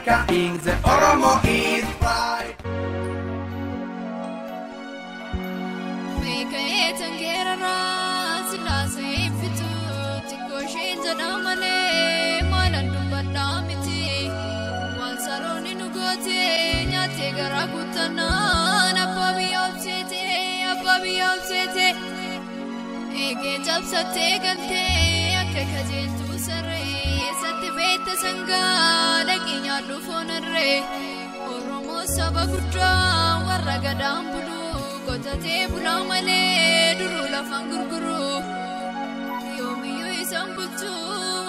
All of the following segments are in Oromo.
DIINQA Oromoo is pride. Beekan geeraraa silaasee fituu tikkoshee jedhamanii maalan dubbadhaa miti waan saloonni nu gootee nyaatee garaa guutanaan abbaa biyya obseetee eegee cabsattee galtee akka kajeeltuu sarree satti beekte sangaa dhaqii nyaadhu foonarree Oromoo saba guddaa warra gadaan buluu qotatee bulaa malee duruu lafaan gurguruu yoomiyyuu isaan bulchuu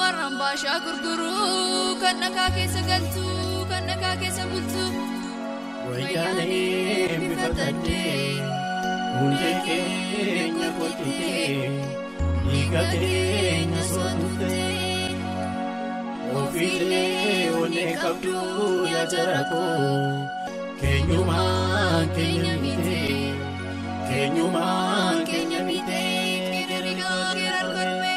warraan baashaa gurguruu kan nagaa keessa galtuu kan nagaa keessa bultuu wayyaanee bifatadhee hundee keenya qottee dhiiga keenya sootutee ofiilee onnee qabduu yaa jarakoo keenyumaan keenya mitee keenyumaan keenya mitee diriiraa geerar kormee.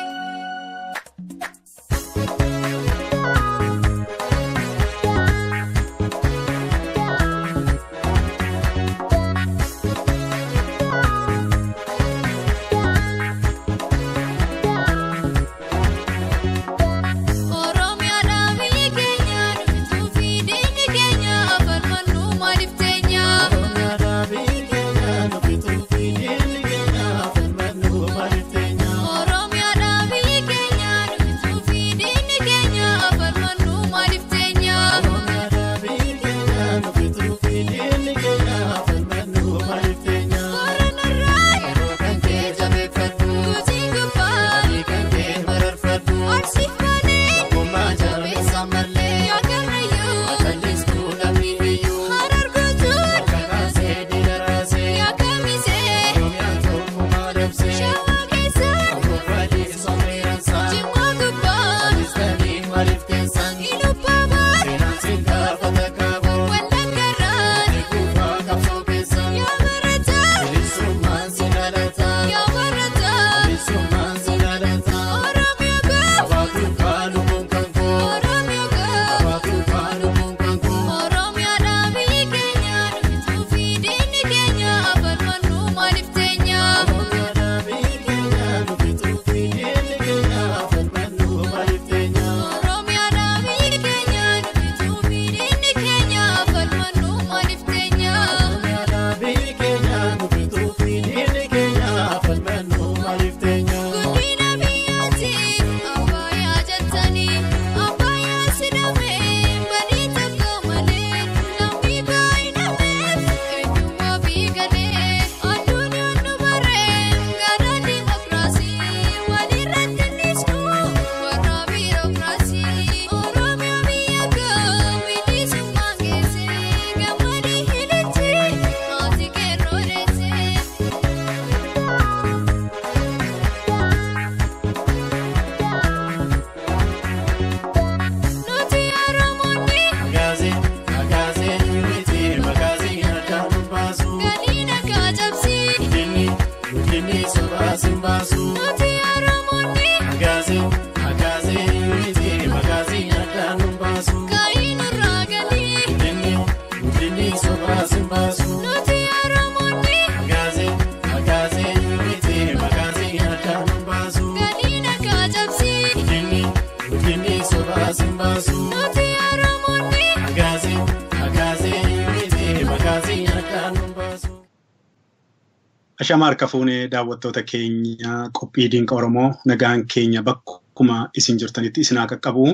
Ashamaar kafuunee daawwattoota keenya qophii DIINQA Oromoo nagaan keenya bakkuma isin jirtanitti isin haa qaqqabu.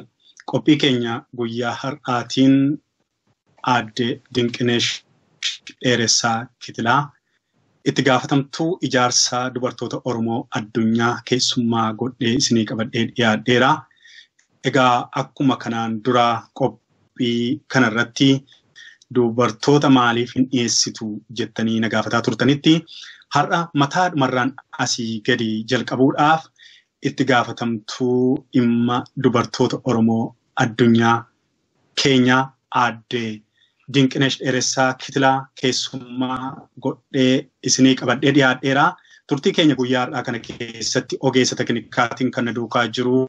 Qophii keenya guyyaa har'aatiin aadde Dinqineesh Dheeressaa Kitilaa itti gaafatamtuu ijaarsaa dubartoota Oromoo Addunyaa keessummaa godhee isinii qabadhee dhiyaadheera. Egaa akkuma kanaan dura qophii kanarratti dubartoota maaliif hin dhiyeessitu jettanii na gaafataa turtanitti har'a mataa dhumarraan asii gadi jalqabuudhaaf itti gaafatamtuu dhimma dubartoota Oromoo Addunyaa keenya aadde Dinqineesh Dheeressaa Kitilaa keessummaa godhee isinii qabadhee dhiyaadheera. Turtii keenya guyyaa har'aa kana keessatti ogeessa teknikaatiin kan na duukaa jiru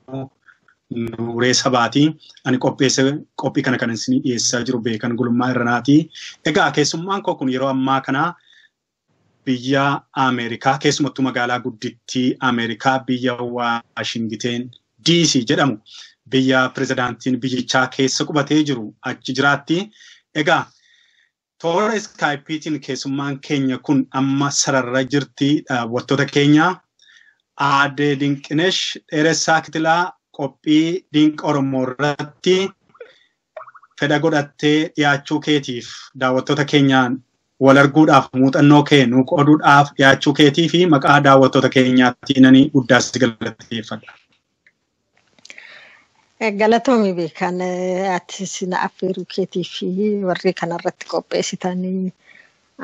Nuuree sabaati. Ani qophii kana kan isin dhiyeessaa jiru Beekan Gulummaa Irranaa'tii. Egaa keessummaan koo kun yeroo ammaa kana biyya Ameerikaa keessumattuu magaalaa guddittii Ameerikaa biyya Waashingiteen DC jedhamu biyya pirezidaantiin biyyichaa keessa qubatee jiru achi jiraatti. Egaa toora Skypeetiin keessummaan keenya kun amma sararra jirti. Daawwattoota keenya Aadde Dinqinesh Dheeressaa Kitilaa qophii Diinqa Oromoo irratti fedha godhattee dhiyaachuu keetiif daawwattoota keenyaan wal arguudhaaf muuxannoo kee nuu qooduudhaaf dhiyaachuu keetii fi maqaa daawwattoota keenyaatti nani guddaas galateeffadha. Galatoomi Beekan ati sina affeeruu keetii fi warri kanarratti qopheessitanii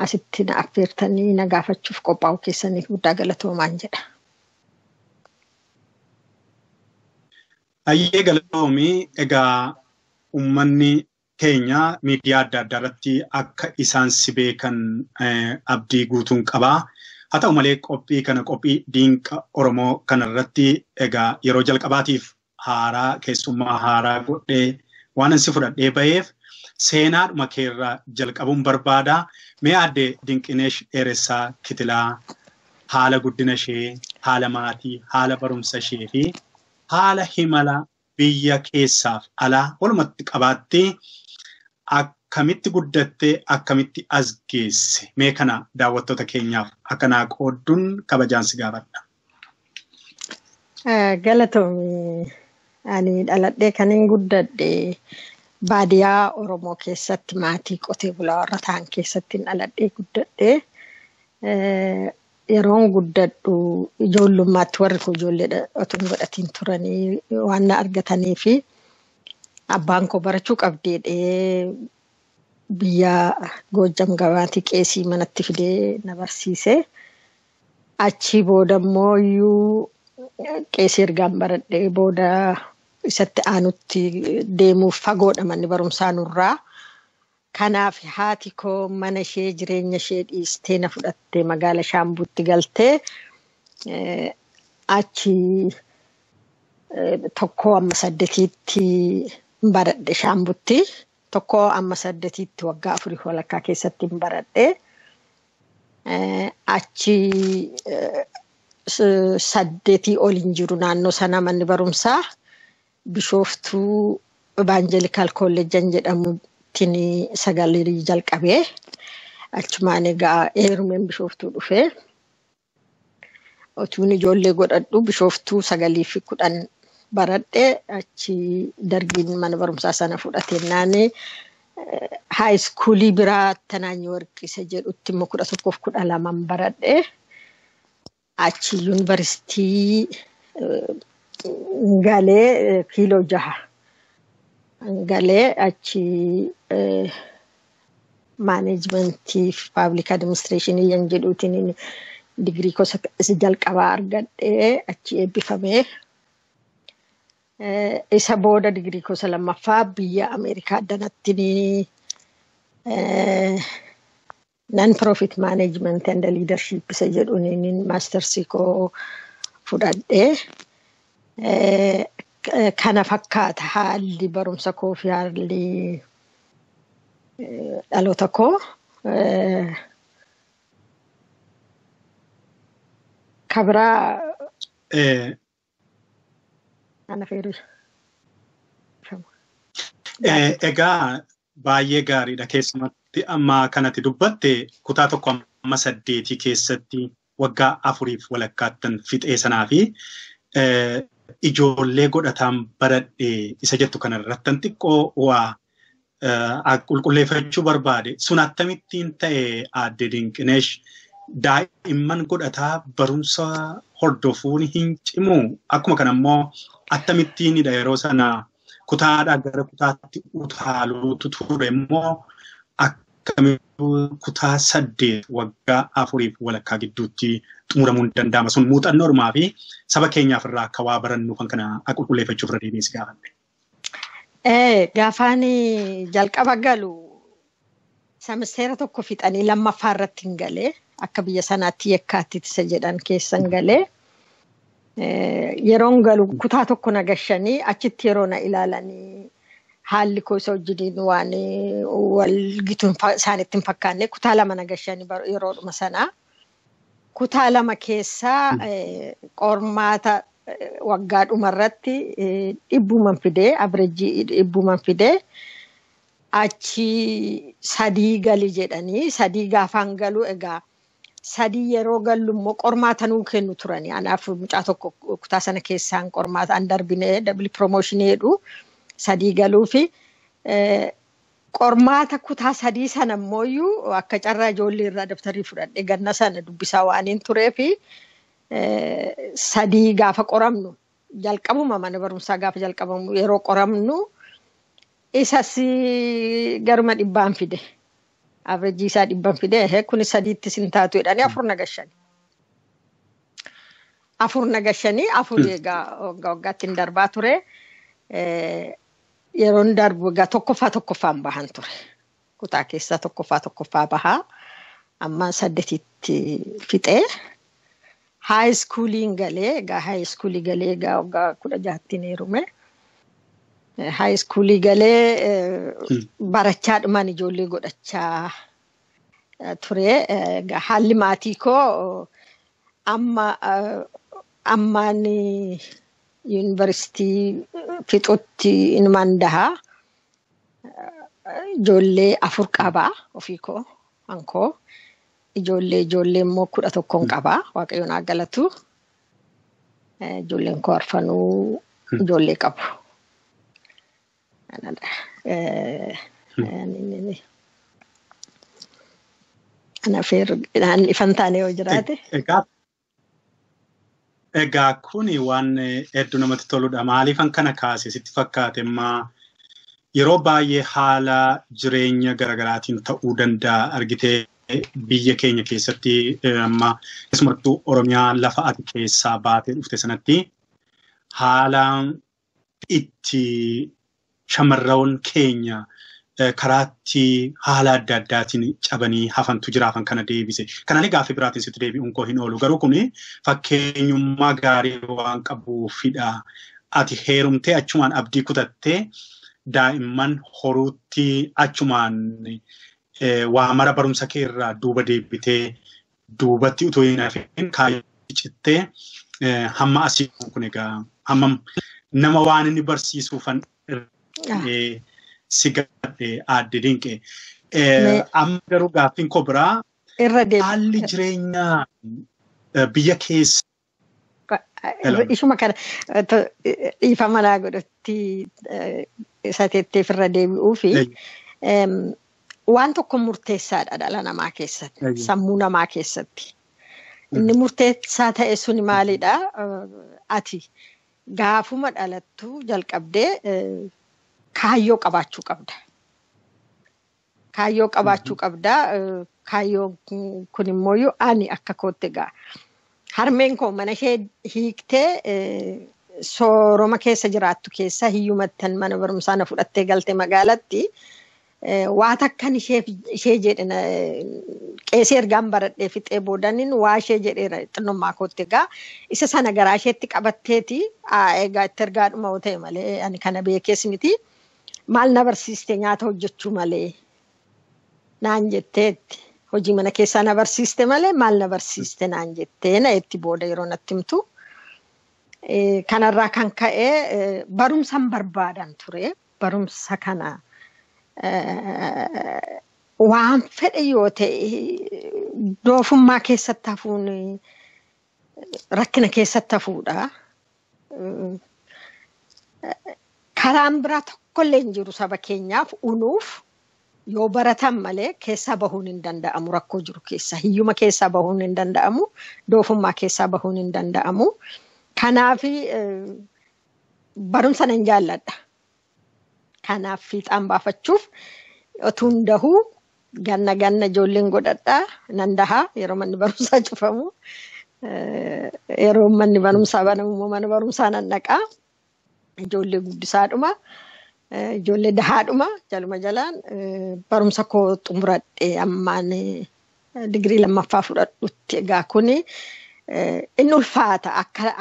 asitti na affeertanii na gaafachuuf qophaa'uu keessaniif guddaa galatoomaan jedha. Ayyee galatoomii egaa uummanni keenya miidiyaa adda addaa irratti akka isaan si beekan abdii guutuun qabaa. Haa ta'u malee qophii Diinqa Oromoo kanarratti egaa yeroo jalqabaatiif keessummaa haaraa godhee waan ansi fudhadhee ba'eef seenaadhuma keerraa jalqabuun barbaada. Mee Aadde Dinqinesh Dheeressaa Kitilaa haala guddina ishee, haala maatii, haala barumsa ishee fi haala himala biyya keessaaf alaa walumatti qabaattee akkamitti guddattee akkamitti as geesse mee kana daawwattoota keenyaaf akkanaa qoodduun kabajaan si gaafadha. Galatoomi ani dhaladhee kanin guddadhe baadiyyaa Oromoo keessatti maatii qotee bulaa warra ta'an keessatti dhaladhee guddadhe. Yeroon guddadhu ijoollummaatti warri koo ijoollee otoo hin godhatiin turanii waan na argatanii fi abbaan koo barachuu qabdeedhee biyya Goojjam Gabaatii qeesii manatti fidee na barsiise. Achii booda immoo iyyuu qeesii ergaan baradhee booda isatti aanutti deemuuf fagoodha manni barumsaa nurraa. Kanaaf haati koo mana ishee jireenya ishee dhiistee na fudhattee magaala Shaambuutti galtee achi tokko amma 8tti baradhe Shaambuutti. Tokko amma 8tti waggaa 4 walakkaa keessatti baradhe. Achi 8 ol hin jiru naannoo sana manni barumsaa Bishooftuu Evangelikal Kolleejjan jedhamu. Tini sagalee jalqabee achumaan egaa heerumeen Bishooftuu dhufee otuun ijoollee godhadhu Bishooftuu 9 baradhee achi dargiin mana barumsaa sana fudhatee naannee haayiskuulii biraa Tanaanyii Warqisa jedhutti immoo 11-12 baradhee achi yuunivarsiitii galee kiiloo 6. Galee achi maanaajmentii fi paablik adiministireeshinii yan jedhuutiin digirii gosa jalqabaa argadhee achi eebbifamee isa booda digirii gosa lammaffaa biyya Ameerikaa addanatti non-profit management and leadership isa jedhuun maastersii koo fudhadhee. Kana fakkaata haalli barumsa koo fi haalli dhaloota koo. Kabraa ana feeru. Egaa baay'ee gaariidha keessumatti amma kanatti dubbatte kutaa 1 amma 8 keessatti waggaa 4 walakkaattan fixee sanaa fi ijoollee godhataan baradhee isa jettu kanarrattan xiqqoo waa qulqulleeffachuu barbaade. Sun akkamittiin ta'e Aadde Dinqinesh daa'imman godhataa barumsa hordofuun hin cimu. Akkuma kana immoo akkamittiinidha yeroo sana kutaadhaa gara kutaatti utaaluutu ture immoo akkamitti kutaa 8 waggaa 4 walakkaa gidduutti xumuramuun danda'ama. Sun muuxannoo ormaa fi saba keenyaaf irraa akka waa barannu kan kana qulqulleeffachuuf irra deebiin si gaafadhe. Gaafaan jalqaba galu semisteera tokko fixanii lammaffaa irratti hin galee akka biyya sanaatti Yekkaatit isa jedhan keessan galee yeroon galu kutaa tokko nagashanii achitti yeroo na ilaalanii haalli koo isa wajjiniin waan wal gituun isaanitti hin fakkaanne kutaa lama nagashanii yeroodhuma sanaa. Kutaa lama keessaa qormaata waggaa dhumarratti dhibbuman fidee averejii dhibbuman fidee achi 3 gali jedhanii 3 gaafaan galu egaa 3 yeroo gallu immoo qormaata nuu kennu turani. Anaaf mucaa tokko kutaa sana keessaan qormaata an darbinee double promotion jedhu 3 galuu fi qormaata kutaa 3 sana immoo akka carraa ijoollee irraa daftarii fudhadhe ganna sana dubbisaa waaniin turee fi 3 gaafa qoramnu jalqabuma mana barumsaa gaafa jalqabamu yeroo qoramnu isas garuma 100 fide. Average isaa 100 fide kun 3tti sin taatu jedhanii 4 nagashanii. 4 nagashanii 4 egaa waggaatti hin darbaa ture. Yeroon darbu egaa tokkoffaan bahan ture. Kutaa keessaa tokkoffaa bahaa. Amma 8tti fixee. High schooliin galee egaa high schoolii galee egaa waggaa 16tti heerume. High schoolii galee barachaa dhumaan ijoollee godhachaa ture. Haalli maatii koo ammaan yuunivarsiitii fixutti inumaan dahaa. Ijoollee 4 qabaa ofii koo hankoo. Ijoollee immoo 11 qabaa. Waaqayyoon haa galatu. Ijoolleen koo arfanuu ijoollee qabu. Ana feeraan ifan taane yoo jiraate. Egaa kuni waan hedduu namatti toludha. Maaliifan kana kaase sitti fakkaate ammaa yeroo baay'ee haala jireenya garaagaraatiin ta'uu danda'a argitee biyya keenya keessatti amma keessumattuu Oromiyaa lafa ati keessaa baatee dhufte sanatti haala itti shamarran keenya karaatti haala adda addaatiin cabanii hafantu jiraafan kana deebise. Kanaan gaaffii biraatiin sitti deebi'uun koo hin oolu. Garuu kuni fakkeenyummaa gaarii waan qabuufidha. Ati heerumtee achumaan abdii kutattee daa'imman horuutti achumaan waa mara barumsa kee irraa duuba deebitee duubatti utuu hin hafin kaayyachittee hamma asii kun egaa hammam nama waan inni barsiisuufan si gadhe aadde dinqe. Amma garuu gaaffiin koo biraa haalli jireenyaa biyya keessa. Ishuma kana dhiifa manaa godhatti isa teetteef irra deebi'uu fi waan tokko murteessaadha dhala namaa keessatti, sammuu namaa keessatti. Inni murteessaa ta'e suni maalidha? Ati gaafuma dhalattu jalqabdee kaayyoo qabaachuu qabda. Kaayyoo qabaachuu qabda. Kaayyoo kun immoo ani akka kootti egaa harmeen koo mana ishee hiiktee sooroma keessa jiraattu keessa hiyyumattan mana barumsaa na fudhattee galte magaalatti waa takkan ishee jedhina qeesee ergaan baradhee fixee boodaniin waa ishee jedheera xinnummaa kootti egaa isa sana garaa isheetti qabatteeti egaa itti ergaadhuma ta'e malee ani kana beekees miti maal na barsiiste nyaata hojjechuu malee naan jetteetti. Hojii mana keessaa na barsiiste malee maal na barsiiste naan jettee na itti booda yeroo natti himtu. Kanarraa kan ka'ee barumsan barbaadan ture. Barumsa kana waan fedhe yoo ta'e doofummaa keessatti hafuun rakkina keessatti hafuudha. Karaan biraa tokkollee hin jiru saba keenyaaf unuuf. Yoo baratan malee keessaa bahuun hin danda'amu rakkoo jiru keessa. Hiyyuma keessaa bahuun hin danda'amu. Doofummaa keessaa bahuun hin danda'amu. Kanaaf barumsa nan jaalladha. Kanaaf fiixaan baafachuuf otuun dahuu ganna ijoolleen godhadhaa nan dahaa yeroo manni barumsaa cufamu. Yeroo manni barumsaa banamu mana barumsaa nan dhaqaa. Ijoollee guddisaadhuma. Ijoollee dahaadhuma jaluma jalaan barumsa koo xumuradhe ammaan digirii 2ffaa fudhadhutti egaa kuni in ulfaata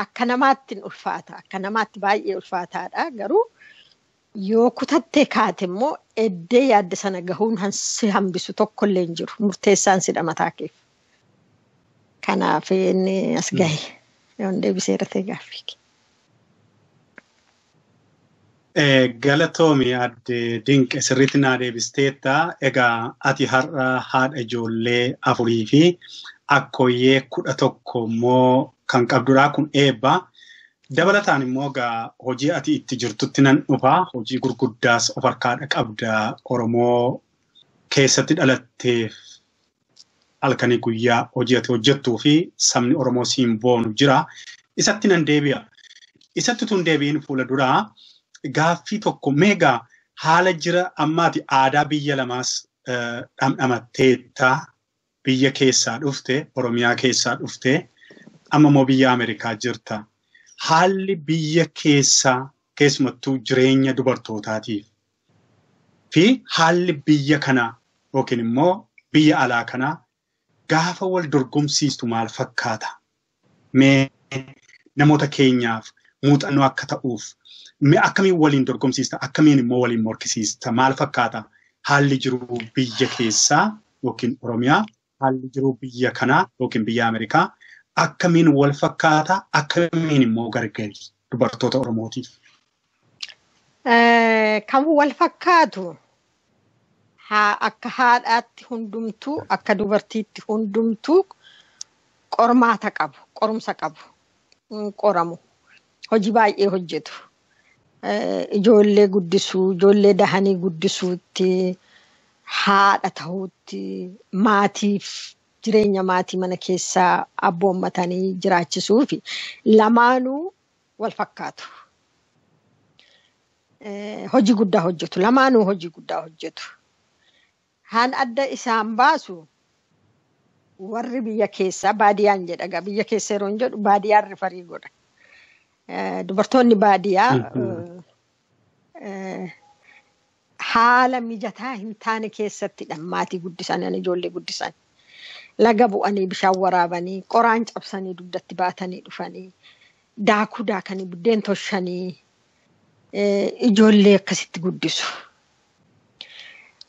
akka namaatti in ulfaata akka namaatti baay'ee ulfaataadha garuu yoo kutattee kaate immoo eddee yaadde sana gahuun hansi hambisu tokko illee hin jiru murteessaan sidha mataa keef. Kanaaf inni as gahe yoon deebisee irratti gaaffii. Galatoomi adde Dinqe sirriitti naa deebisteetta. Egaa ati har'a haadha ijoollee 4 fi akkooyyee 11 immoo kan qabdudha kun eebba. Dabalataan immoo egaa hojii ati itti jirtutti nan dhufa. Hojii gurguddaas of harkaadha qabda Oromoo keessatti dhalatteef halkanii guyyaa hojii ati hojjettuu fi sabni Oromoo siin boonu jira. Isatti nan deebi'a. Isatti tun deebiin fuula duraa. Gaaffii tokko meegaa haala jira ammaati aadaa biyya lamaas dhamdhamatteetta biyya keessaa dhufte Oromiyaa keessaa dhufte amma immoo biyya Ameerikaa jirta. Haalli biyya keessaa keessumattuu jireenya dubartootaatiif fi haalli biyya kanaa yookiin immoo biyya alaa kanaa gaafa wal dorgomsiistu maal fakkaata? Mee namoota keenyaaf muuxannoo akka ta'uuf akkamiin waliin dorgomsiista akkamiin immoo waliin morkisiista maal fakkaata haalli jiru biyya keessaa yookiin Oromiyaa haalli jiru biyya kanaa yookiin biyya Ameerikaa akkamiin wal fakkaata akkamiin immoo gargari dubartoota Oromootiif. Kan wal fakkaatu akka haadhaatti hundumtuu akka dubartiitti hundumtuu qormaata qabu qorumsa qabu qoramu hojii baay'ee hojjetu. Ijoollee guddisuu, ijoollee dahanii guddisuutti, haadha ta'uutti, maatiif jireenya maatii mana keessaa abboommatanii jiraachisuu fi lamaanuu wal fakkaatu. Hojii guddaa hojjetu, lamaanuu hojii guddaa hojjetu. Haan adda isaan baasu warri biyya keessaa baadiyaan jedha. Biyya keessa yeroo jedhu baadiyaan rifarii godha. Dubartoonni baadiyyaa haala mijataa hin taane keessattidha maatii guddisan ijoollee guddisan. Laga bu'anii bishaan waraabanii qoraan cabsanii dugdatti baatanii dhufanii daakuu daakanii buddeen toshanii ijoollee akkasitti guddisu.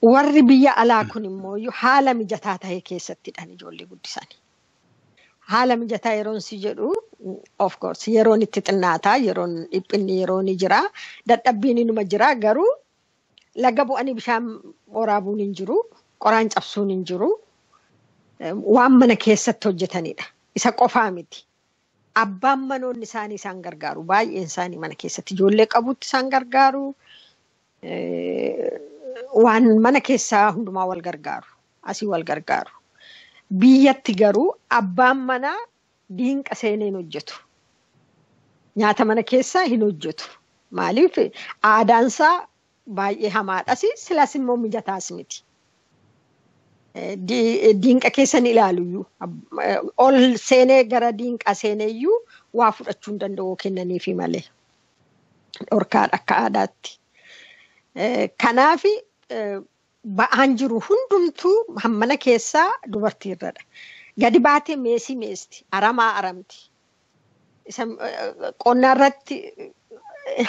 Warri biyya alaa kun immoo haala mijataa ta'e keessattidha ijoollee guddisanii. Haala mijataa yeroon si jedhu of course yeroon itti xinnaataa yeroon dhiphinni yeroon jira dadhabbiin inuma jira garuu laga bu'anii bishaan waraabuun hin jiru qoraan cabsuun hin jiru waan mana keessatti hojjetanidha isa qofaa miti abbaan manoonni isaanii isaan gargaaru baay'een isaanii mana keessatti ijoollee qabutti isaan gargaaru waan mana keessaa hundumaa wal gargaaru asii wal gargaaru. Biyyatti garuu abbaan manaa diinqa seenee hin hojjetu. Nyaata mana keessaa hin hojjetu. Maaliif aadaansaa baay'ee hamaadhas silas immoo mijataas miti. Diinqa keessa ni ilaaluyyuu. Ol seenee gara diinqaa seeneeyyuu waa fudhachuu hin danda'u kennaniifi malee. Dhorkaadha akka aadaatti. Kanaaf ba'aan jiru hundumtuu mana keessaa dubartii irradha. Gadi baatee meesii meesti, aramaa aramti. Qonnaa irratti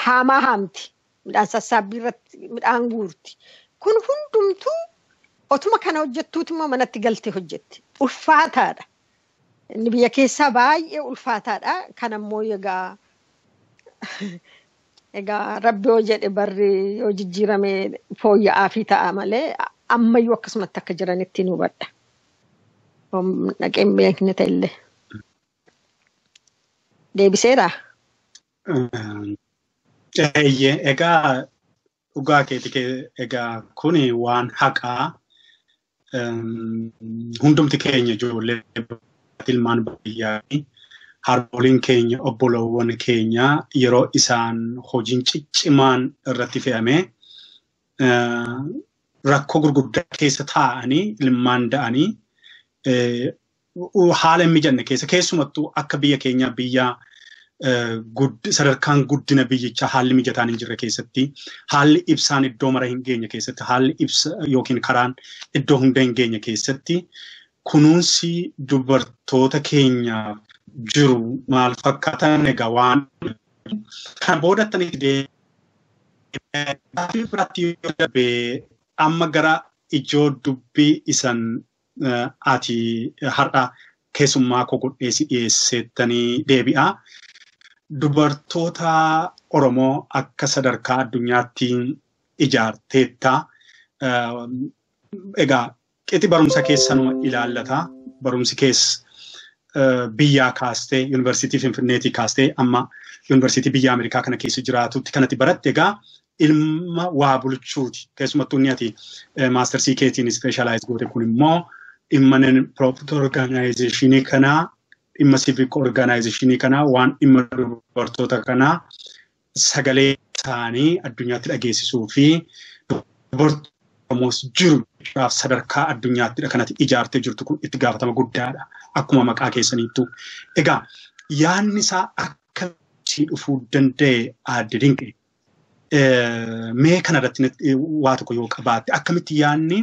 haamaa haamti, midhaan sassaabbii irratti midhaan guurti. Kun hundumtuu otuma kana hojjettuuti immoo manatti galtee hojjetti. Ulfaataadha. Inni biyya keessaa baay'ee ulfaataadha. Kan ammoo egaa rabbi yoo jedhe barri yoo jijjiirame fooyya'aa fi ta'a malee ammayyuu akkasumatti akka jiranitti nu hubadha. Dhaqeen beekne ta'ellee. Deebiseera? Egaa dhugaa keetii egaa kuni waan haqaa hundumti keenya ijoollee ilmaan biyyaa harmooliin keenya obbolawwan keenya yeroo isaan hojiin ciccimaan irratti fe'ame rakkoo gurguddaa keessa taa'anii ilmaan da'anii haala hin mijanne keessa keessumattuu akka biyya keenya biyya sadarkaan guddina biyyichaa haalli mijataan hin jirre keessatti haalli ibsaan iddoo mara hin geenye keessatti haalli ibsa yookiin karaan iddoo hunda hin geenye keessatti kunuunsi dubartoota keenyaaf jiru maal fakkaatan egaa waan kan boodattanii deemee biratti darbee amma gara ijoo dubbii isan ati har'a keessummaa koo godheesi dhiyeessettanii deebi'a. Dubartoota Oromoo akka sadarkaa addunyaatti ijaarteetta. Egaa qixi barumsa keessanuma ilaallata. Barumsi keessa biyyaa kaastee yuunivarsiitii Finfinneetii kaastee amma yuunivarsiitii biyya Ameerikaa kana keessa jiraatutti kanatti baratte egaa ilma waa bulchuuti. Keessumattuu inni ati maastersii keetiin ispeeshaalaayiz goote kun immoo dhimma non-profit organizationii kanaa dhimma civic organizationii kanaa waan dhimma dubartoota kanaa sagalee isaanii addunyaatti dhageessisuu fi dubartoota Oromoos jiru sadarkaa addunyaatti kanatti ijaartee jirtu kun itti gaafatama guddaadha. Akkuma maqaa keessaniittu. Egaa yaadni isaa akkamitti dhufuu danda'e Aadde Dinqee? Mee kanarratti waa tokko yoo qabaatte akkamitti yaadni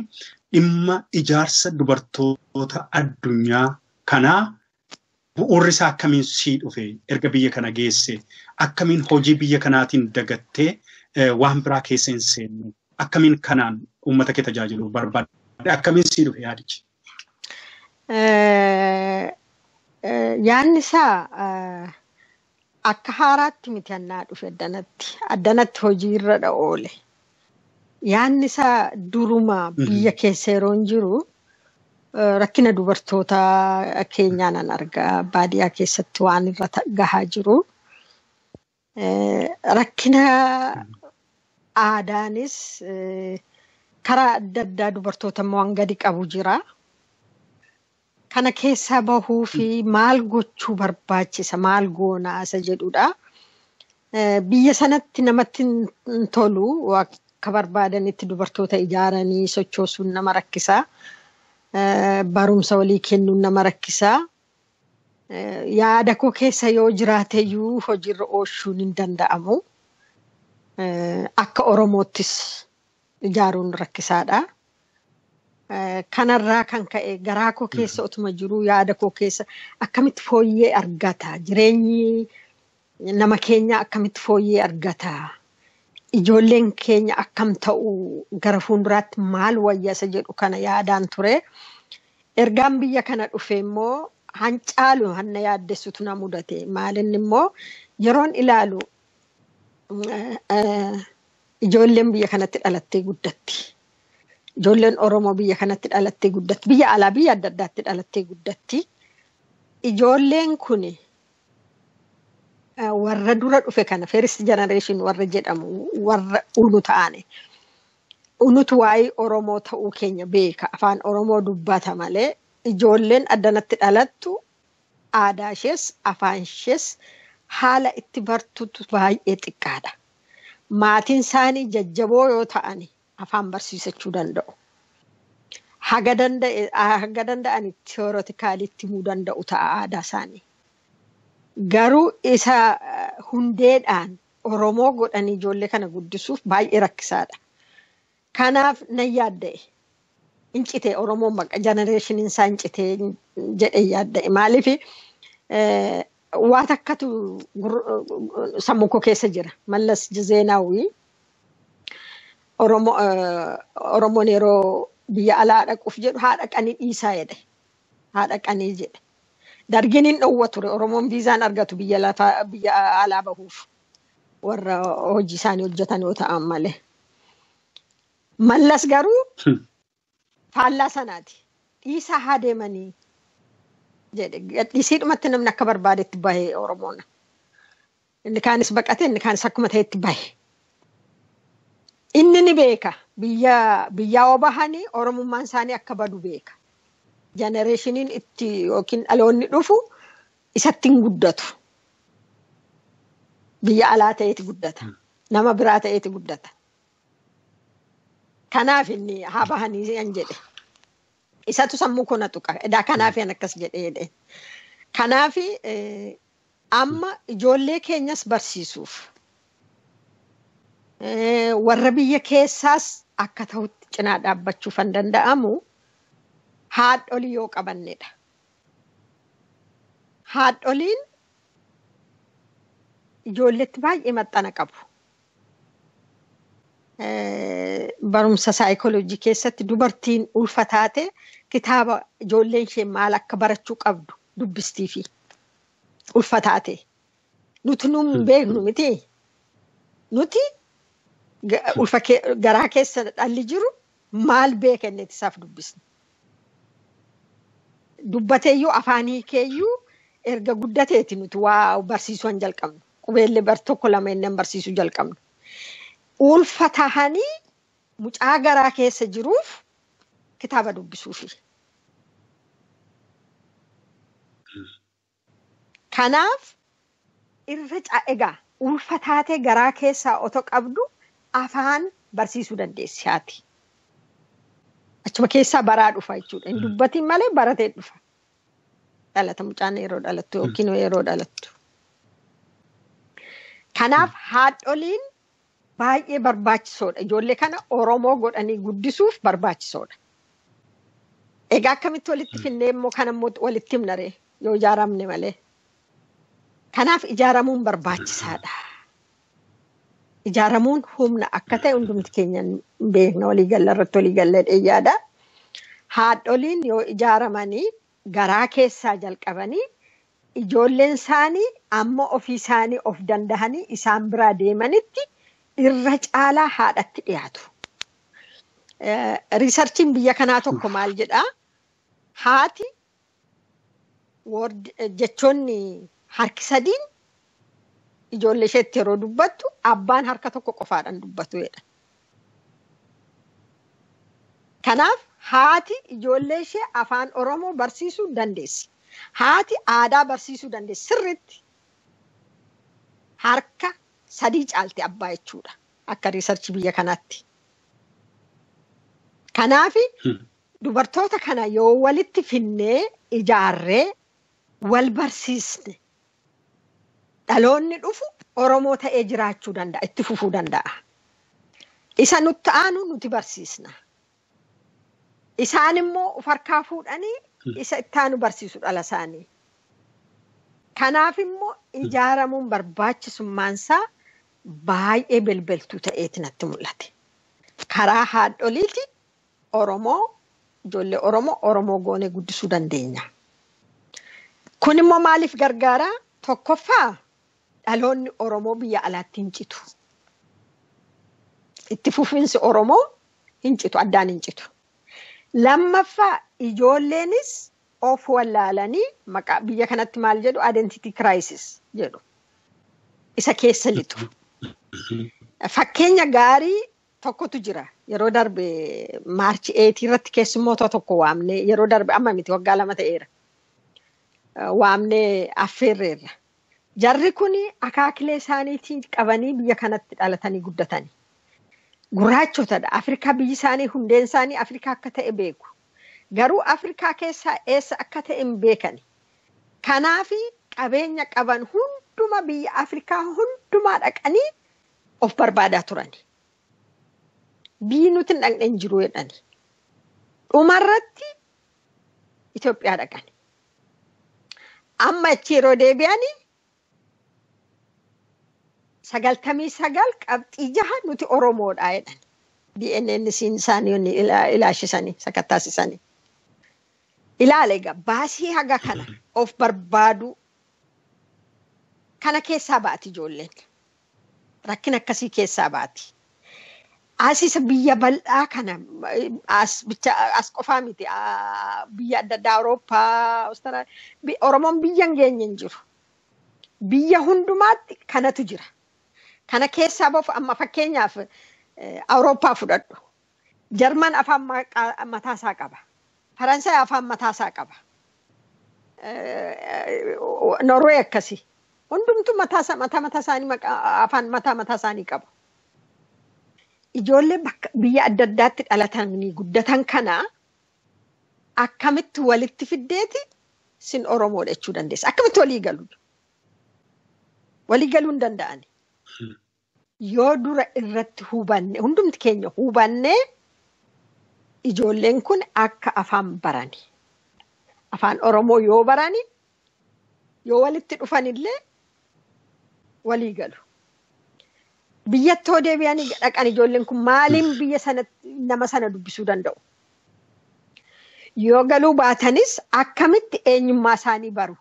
dhimma ijaarsa dubartoota addunyaa kanaa bu'uurri isaa akkamiin sii dhufe erga biyya kana geesse akkamiin hojii biyya kanaatiin dagattee waan biraa keessa hin seenne akkamiin kanaan uummata kee tajaajiluu barbaadde akkamiin sii dhufe yaadichi? Yaadni isaa akka haaraatti miti annaa dhufe addanatti hojii irra oole. Yaadni isaa duruma biyya keessa yeroo hin jiru rakkina dubartoota keenyaan an argaa baadiyyaa keessatti waan irra gahaa jiru. Rakkina aadaanis karaa adda addaa dubartoota waan gadi qabu jira. Kana keessaa bahuu fi maal gochuu barbaachisa maal goonaa isa jedhudha. Biyya sanatti namatti hin tolu akka barbaadanitti dubartoota ijaaranii sochoosuun nama rakkisaa. Barumsa walii kennuun nama rakkisaa. Yaada koo keessa yoo jiraateyyuu hojiirra oolchuun hin danda'amu. Akka Oromoottis ijaaruun rakkisaadha. Kanarraa kan ka'e garaa koo keessa utuma jiru yaada koo keessa akkamitti fooyyee argata jireenyi nama keenya akkamitti fooyyee argata ijoolleen keenya akkam ta'u gara fuulduraatti maal wayyasa jedhu kana yaadaan ture ergaan biyya kana dhufe immoo hancaalu hanna yaaddessutu na mudate maalinni immoo yeroon ilaalu ijoolleen biyya kanatti dhalattee guddatti. Ijoolleen Oromoo biyya kanatti dhalattee guddatti. Biyya alaa biyya adda addaatti dhalattee guddatti. Ijoolleen kun warra dura dhufe kana first generation warra jedhamu warra unu ta'ane. Unutu waa'ee Oromoo ta'uu keenya beeka. Afaan Oromoo dubbata malee ijoolleen addanatti dhalattu aadaa ishees afaan ishees haala itti bartuutu baay'ee xiqqaadha. Maatiin isaanii jajjaboo yoo ta'ani afaan barsiisachuu danda'u. Haga danda'anitti teoorotikaalitti himuu danda'u ta'a aadaa isaanii. Garuu isa hundeedhaan Oromoo godhanii ijoollee kana guddisuuf baay'ee rakkisaadha. Kanaaf nan yaadda'e. Incitee Oromoon bakka jenereeshiniin isaa incitee jedhee yaadda'e. Maaliif waa takkatu sammuu koo keessa jira. Mallas Zeenaawwii. Oromoon yeroo biyya alaa dhaquuf jedhu haa dhaqanii dhiisaa jedhe. Haa dhaqanii jedhe. Dargiin hin dhowwa ture. Oromoon viizaan argatu biyya alaa bahuuf. Warra hojii isaanii hojjetan yoo ta'an malee. Mallas garuu faallaa sanaati. Dhiisaa haa deemanii jedhe. Dhiisiidhumatti namni akka barbaadetti bahee Oromoon. Inni kaanis baqate inni kaanis akkuma ta'etti bahe. Inni ni beeka biyyaa obahanii Oromummaan isaanii akka badu beeka. Jenereeshiniin itti yookiin dhaloonni dhufu isatti hin guddatu. Biyya alaa ta'eeti guddata. Nama biraa ta'eeti guddata. Kanaaf inni haa bahanii an jedhe. Isatu sammuu koo na tuqa. Edaa kanaaf an akkas jedhee. Kanaaf amma ijoollee keenyas barsiisuuf. Warra biyya keessaas akka ta'utti cinaa dhaabbachuuf kan danda'amu haadholii yoo qabannedha. haadholiin ijoolleetti baay'ee maxxana qabu. Barumsa saayikooloojii keessatti dubartiin ulfa taate kitaaba ijoolleen ishee maal akka barachuu qabdu dubbistii fi ulfa taate. Nuti nun beeknu miti. Nuti ulfa garaa keessa dhalli jiru maal beekanneeti isaaf dubbisna. Dubbateeyyuu afaanii keeyyuu erga guddateeti nuti waa barsiisuu hin jalqabnu. Qubeellee tokko lama inni barsiisuu jalqabnu. Ulfa tahanii mucaa garaa keessa jiruuf kitaaba dubbisuufi. Kanaaf egaa ulfa taatee garaa keessaa otoo qabdu afaan barsiisuu dandeessi haati. Achuma keessaa baraa dhufa jechuudha. Hin dubbatiin malee baratee dhufa. Dhalata mucaan yeroo dhalattu yookiin yeroo dhalattu. Kanaaf haadholiin baay'ee barbaachisoodha. Ijoollee kana Oromoo godhanii guddisuuf barbaachisoodha. Egaa akkamitti walitti finnee immoo kanammoo walitti himnaree yoo ijaaramne malee. Kanaaf ijaaramuun barbaachisaadha. Ijaaramuun humna akka ta'e hundumti keenya beekna waliigalla irratti waliigallee dheeyyaadha. Haadholiin yoo ijaaramanii garaa keessaa jalqabanii ijoolleen isaanii amma ofii isaanii of dandahanii isaan biraa deemanitti irra caalaa haadhatti dhiyaatu. Riisarchiin biyya kanaa tokko maal jedhaa? Haati jechoonni harki sadiin ijoollee isheetti yeroo dubbattu abbaan harka tokko qofaadhaan dubbatu jedha. Kanaaf haati ijoollee ishee afaan Oromoo barsiisuu dandeessi. Haati aadaa barsiisuu dandeessi. Sirriitti harka sadii caalti abbaa jechuudha. Akka riisarchii biyya kanaatti. Kanaaf dubartoota kana yoo walitti finnee ijaarree wal barsiisne dhaloonni dhufu Oromoo ta'ee jiraachuu danda'a, itti fufuu danda'a. Isa nutti aanu nuti barsiisna. Isaan immoo of harkaa fuudhanii isa itti aanu barsiisu dhala isaanii. Kanaaf immoo ijaaramuun barbaachisummaansaa baay'ee belbeltuu ta'eeti natti mul'ate. Karaa haadholiiti Oromoo, ijoollee Oromoo goonee guddisuu dandeenya. Kun immoo maaliif gargaara? Tokkoffaa dhaloonni Oromoo biyya alaatti hin citu. Itti fufiinsi Oromoo hin citu, addaan hin citu. Lammaffaa ijoolleenis of wallaalanii maqaa biyya kanatti maal jedhu identity crisis jedhu. Isa keessa lixu. Fakkeenya gaarii tokkotu jira. Yeroo darbe Maarchi 8 irratti keessummoota tokko waamne yeroo darbe amma miti waggaa 2 ta'eera. Waamne affeerreerra. Jarri kun akaakilee isaaniitiin qabanii biyya kanatti dhalatanii guddatanii. Gurraachotadha. Afrikaa biyyi isaanii hundeen isaanii Afrikaa akka ta'e beeku. Garuu Afrikaa keessaa eessa akka ta'e hin beekani. Kanaaf qabeenya qaban hunduma biyya Afrikaa hundumaa dhaqanii of barbaadaa turani. Biyyi nuti hin dhaqne hin jiru jedhani. Dhumarratti Itoophiyaa dhaqani. Amma achi yeroo deebi'anii 99 qabxii 6 nuti Oromoodha jedhan. DNN isaanii ilaashisanii sakattaasisanii. Ilaala egaa baasii haga kana of barbaadu kana keessaa baati ijoolleen. Rakkina akkasii keessaa baati. Asisa biyya bal'aa kana as qofaa miti biyya adda addaa Awurooppaa, Awustiraaliyaa, Oromoon biyya hin geenye hin jiru. Biyya hundumaatti kanatu jira. Kana keessaa bofu amma fakkeenyaaf Awurooppaa fudhadhu. Jarman afaan mataasaa qaba. Faransaay afaan mataasaa qaba. Norwee akkasii. Hundumtu mataa isaanii afaan mataa isaanii qabu. Ijoollee biyya adda addaatti dhalatanii guddatan kana akkamitti walitti fiddeeti sin Oromoodha jechuu dandeessa. Akkamitti walii galu? Walii galuu hin danda'ani. Yoo dura irratti hubanne hundumti keenya hubanne ijoolleen kun akka afaan barani. Afaan Oromoo yoo barani yoo walitti dhufanillee walii galu. Biyyatti deebi'anii dhaqan ijoolleen kun maaliin biyya sana nama sana dubbisuu danda'u? Yoo galuu baatanis akkamitti eenyummaa isaanii baru?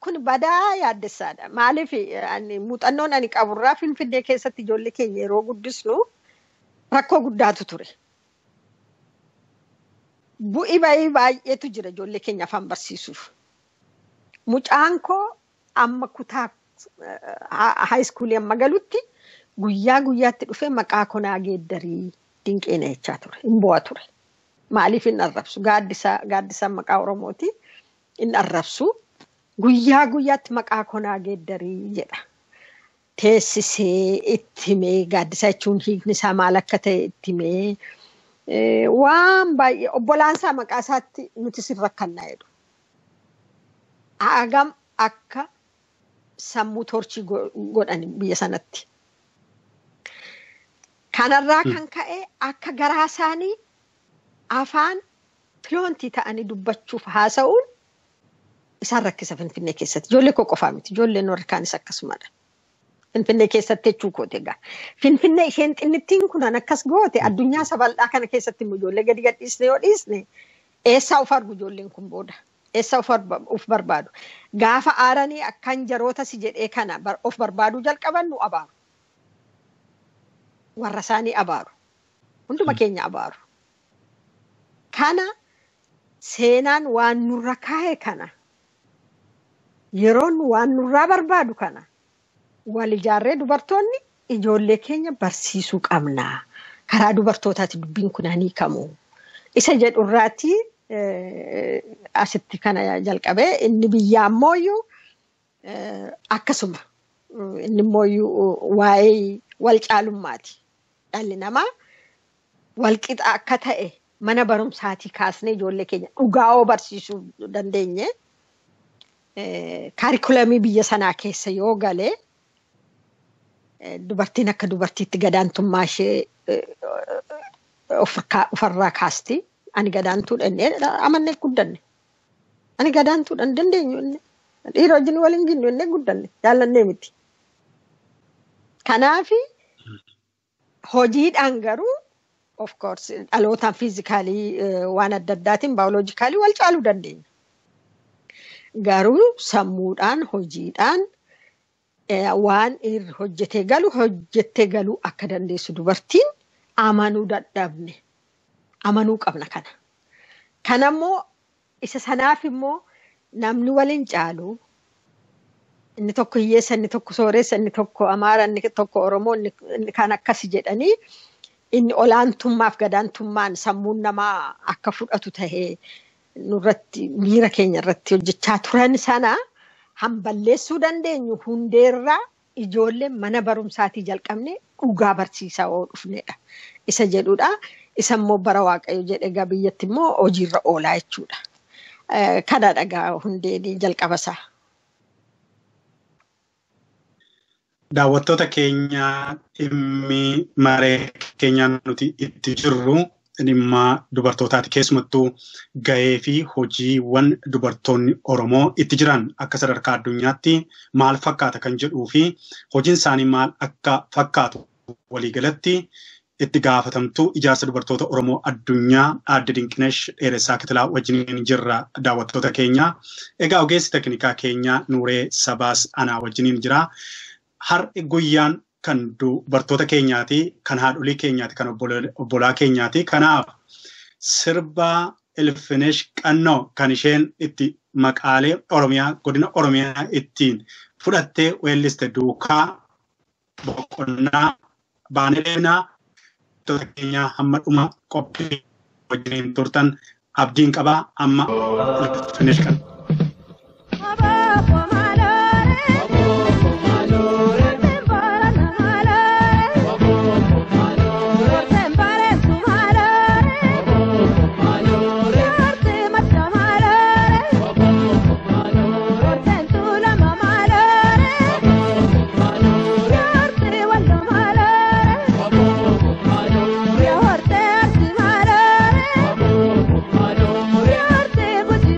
Kun badaa yaaddessaadha. Maaliif muuxannoon ani qaburraa Finfinnee keessatti ijoollee keenya yeroo guddisnu rakkoo guddaatu ture. Bu'ii baay'eetu jira ijoollee keenya afaan barsiisuuf. Mucaan koo amma kutaa haayiskuulii amma galutti guyyaa guyyaatti dhufee maqaa konaa geeddarii dinqeena jechaa ture. Hin bu'aa ture. Maaliif hin arrabsu? Gaaddisa maqaa Oromooti. Hin arrabsu. Guyyaa guyyaatti maqaa konaa geeddarii jedha. Teessisee itti himee gaaddisa jechuun hiikni isaa maal akka ta'e itti himee waan baay'ee obbolaansaa maqaa isaatti nuti sirra akkannaa jedhu. Hagam akka sammuu torchii godhan biyya sanatti. Kanarraa kan ka'e akka garaa isaanii afaan filoontii ta'anii dubbachuuf haasa'uun isaan rakkisa Finfinnee keessatti. Ijoollee koo qofaa miti. Ijoolleen warri kaanis akkasumadha. Finfinnee keessatti jechuu kooti egaa. Finfinnee isheen xinnittiin kunan akkas goote addunyaa sabal'aa kana keessatti immoo ijoollee gadi gadhiisne yoo dhiisne eessaa of argu ijoolleen kun booda. Eessaa of barbaadu. Gaafa aaranii akkan jaroota si jedhee kana of barbaaduu jalqaban nu abaaru. Warra isaanii abaaru. Hunduma keenya abaaru. Kana seenaan waan nurra kaa'e kana yeroon waan nurraa barbaadu kana wal ijaarree dubartoonni ijoollee keenya barsiisuu qabna. Karaa dubartootaati dubbiin kun hiikamu. Isa jedhurraati asitti kana jalqabee inni biyyaa ammoo akkasuma inni immoo waa'ee wal caalummaati. Dhalli namaa wal qixa akka ta'e mana barumsaatii kaasnee ijoollee keenya dhugaa'oo barsiisuu dandeenye. Kaarikulamii biyya sanaa keessa yoo galee dubartiin akka dubartiitti gadaantummaa ishee ofirraa kaasti. Ani gadaantuudhaan amannee guddanne. Ani gadaantuudhaan dandeenyu dhiira wajjin waliin ginnu guddanne jaallannee miti. Kanaafi hojiidhaan garuu of course dhalootaan fiizikaalii waan adda addaatiin baayoloojikaalii wal caaluu dandeenya. Garuu sammuudhaan hojiidhaan waan hojjettee galuu akka dandeessu dubartiin amanuu dadhabne. Amanuu qabna kana. Kanammoo isa sanaaf immoo namni waliin caalu inni tokko hiyyeessa, inni tokko sooressa, inni tokko Amaara, inni tokko Oromoo, inni kan akkasi jedhanii inni olaantummaaf gadaantummaan sammuun namaa akka fudhatu tahee nurratti miira keenya irratti hojjechaa turan sana hamballeessuu dandeenyu hundeerraa ijoolleen mana barumsaatii jalqabne dhugaa barsiisaa oo dhufnedha. Isa jedhudha. Isa immoo bara Waaqayyo jedhe biyyatti immoo hojiirra oolaa jechuudha. Kana dhagaa hundeen jalqabasaa. Daawwattoota keenya dhimmi maree keenyaan nuti itti jirru dhimma dubartootaati. Keessumattuu gahee fi hojiiwwan dubartoonni Oromoo itti jiran akka sadarkaa addunyaatti maal fakkaata kan jedhuu fi hojiin isaanii maal akka fakkaatu waliigalatti itti gaafatamtuu ijaarsa dubartoota Oromoo Addunyaa Aadde Dinqinesh Dheeressaa Kitilaa wajjiniin jirra daawwattoota keenya. Egaa ogeessi teknikaa keenya Nuuree Sabaas anaa wajjiniin jira. Har'i guyyaan kan dubartoota keenyaati, kan haadholii keenyaati, kan obbolaa keenyaati. Kanaaf sirba Ilfinesh Qannoo kan isheen itti maqaalee Oromiyaa, godina Oromiyaa ittiin fudhattee weelliste duukaa boqonnaa baanee deemnaa. Keenya hamma dhuma qophii wajjin turtan abdiin qabaa amma Ilfinesh Qannoo.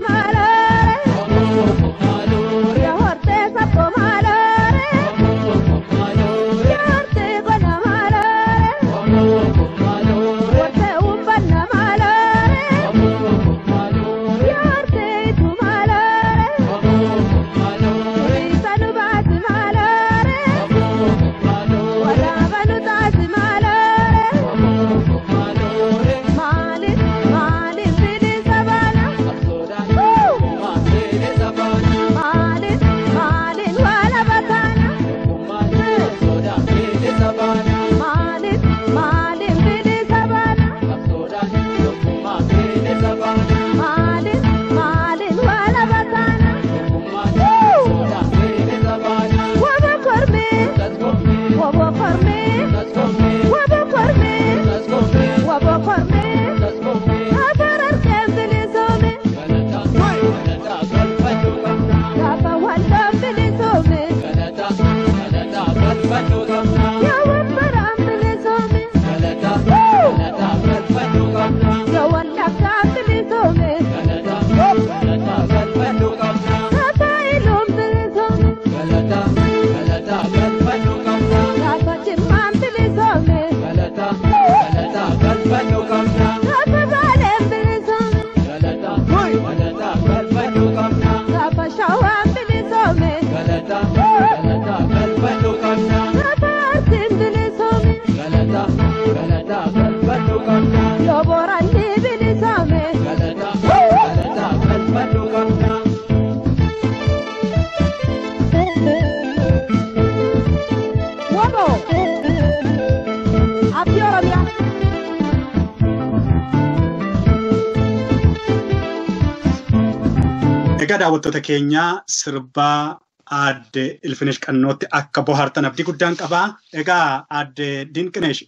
Mala galata galfadhu qabna gaafa baaleen bilisoome galata galata galfadhu qabna gaafa shawaan bilisoome galata galata galfadhu qabna gaafa arsiin bilisoome galata galata galfadhu qabna yoo booralli bilisoome galata galata galfadhu qabna wabo abdii oromiyaa Egaa daawwattoota keenya sirbaa aadde Ilfinesh Qannootti akka bohaartan abdii guddaan qabaa. Egaa aadde Dinqinesh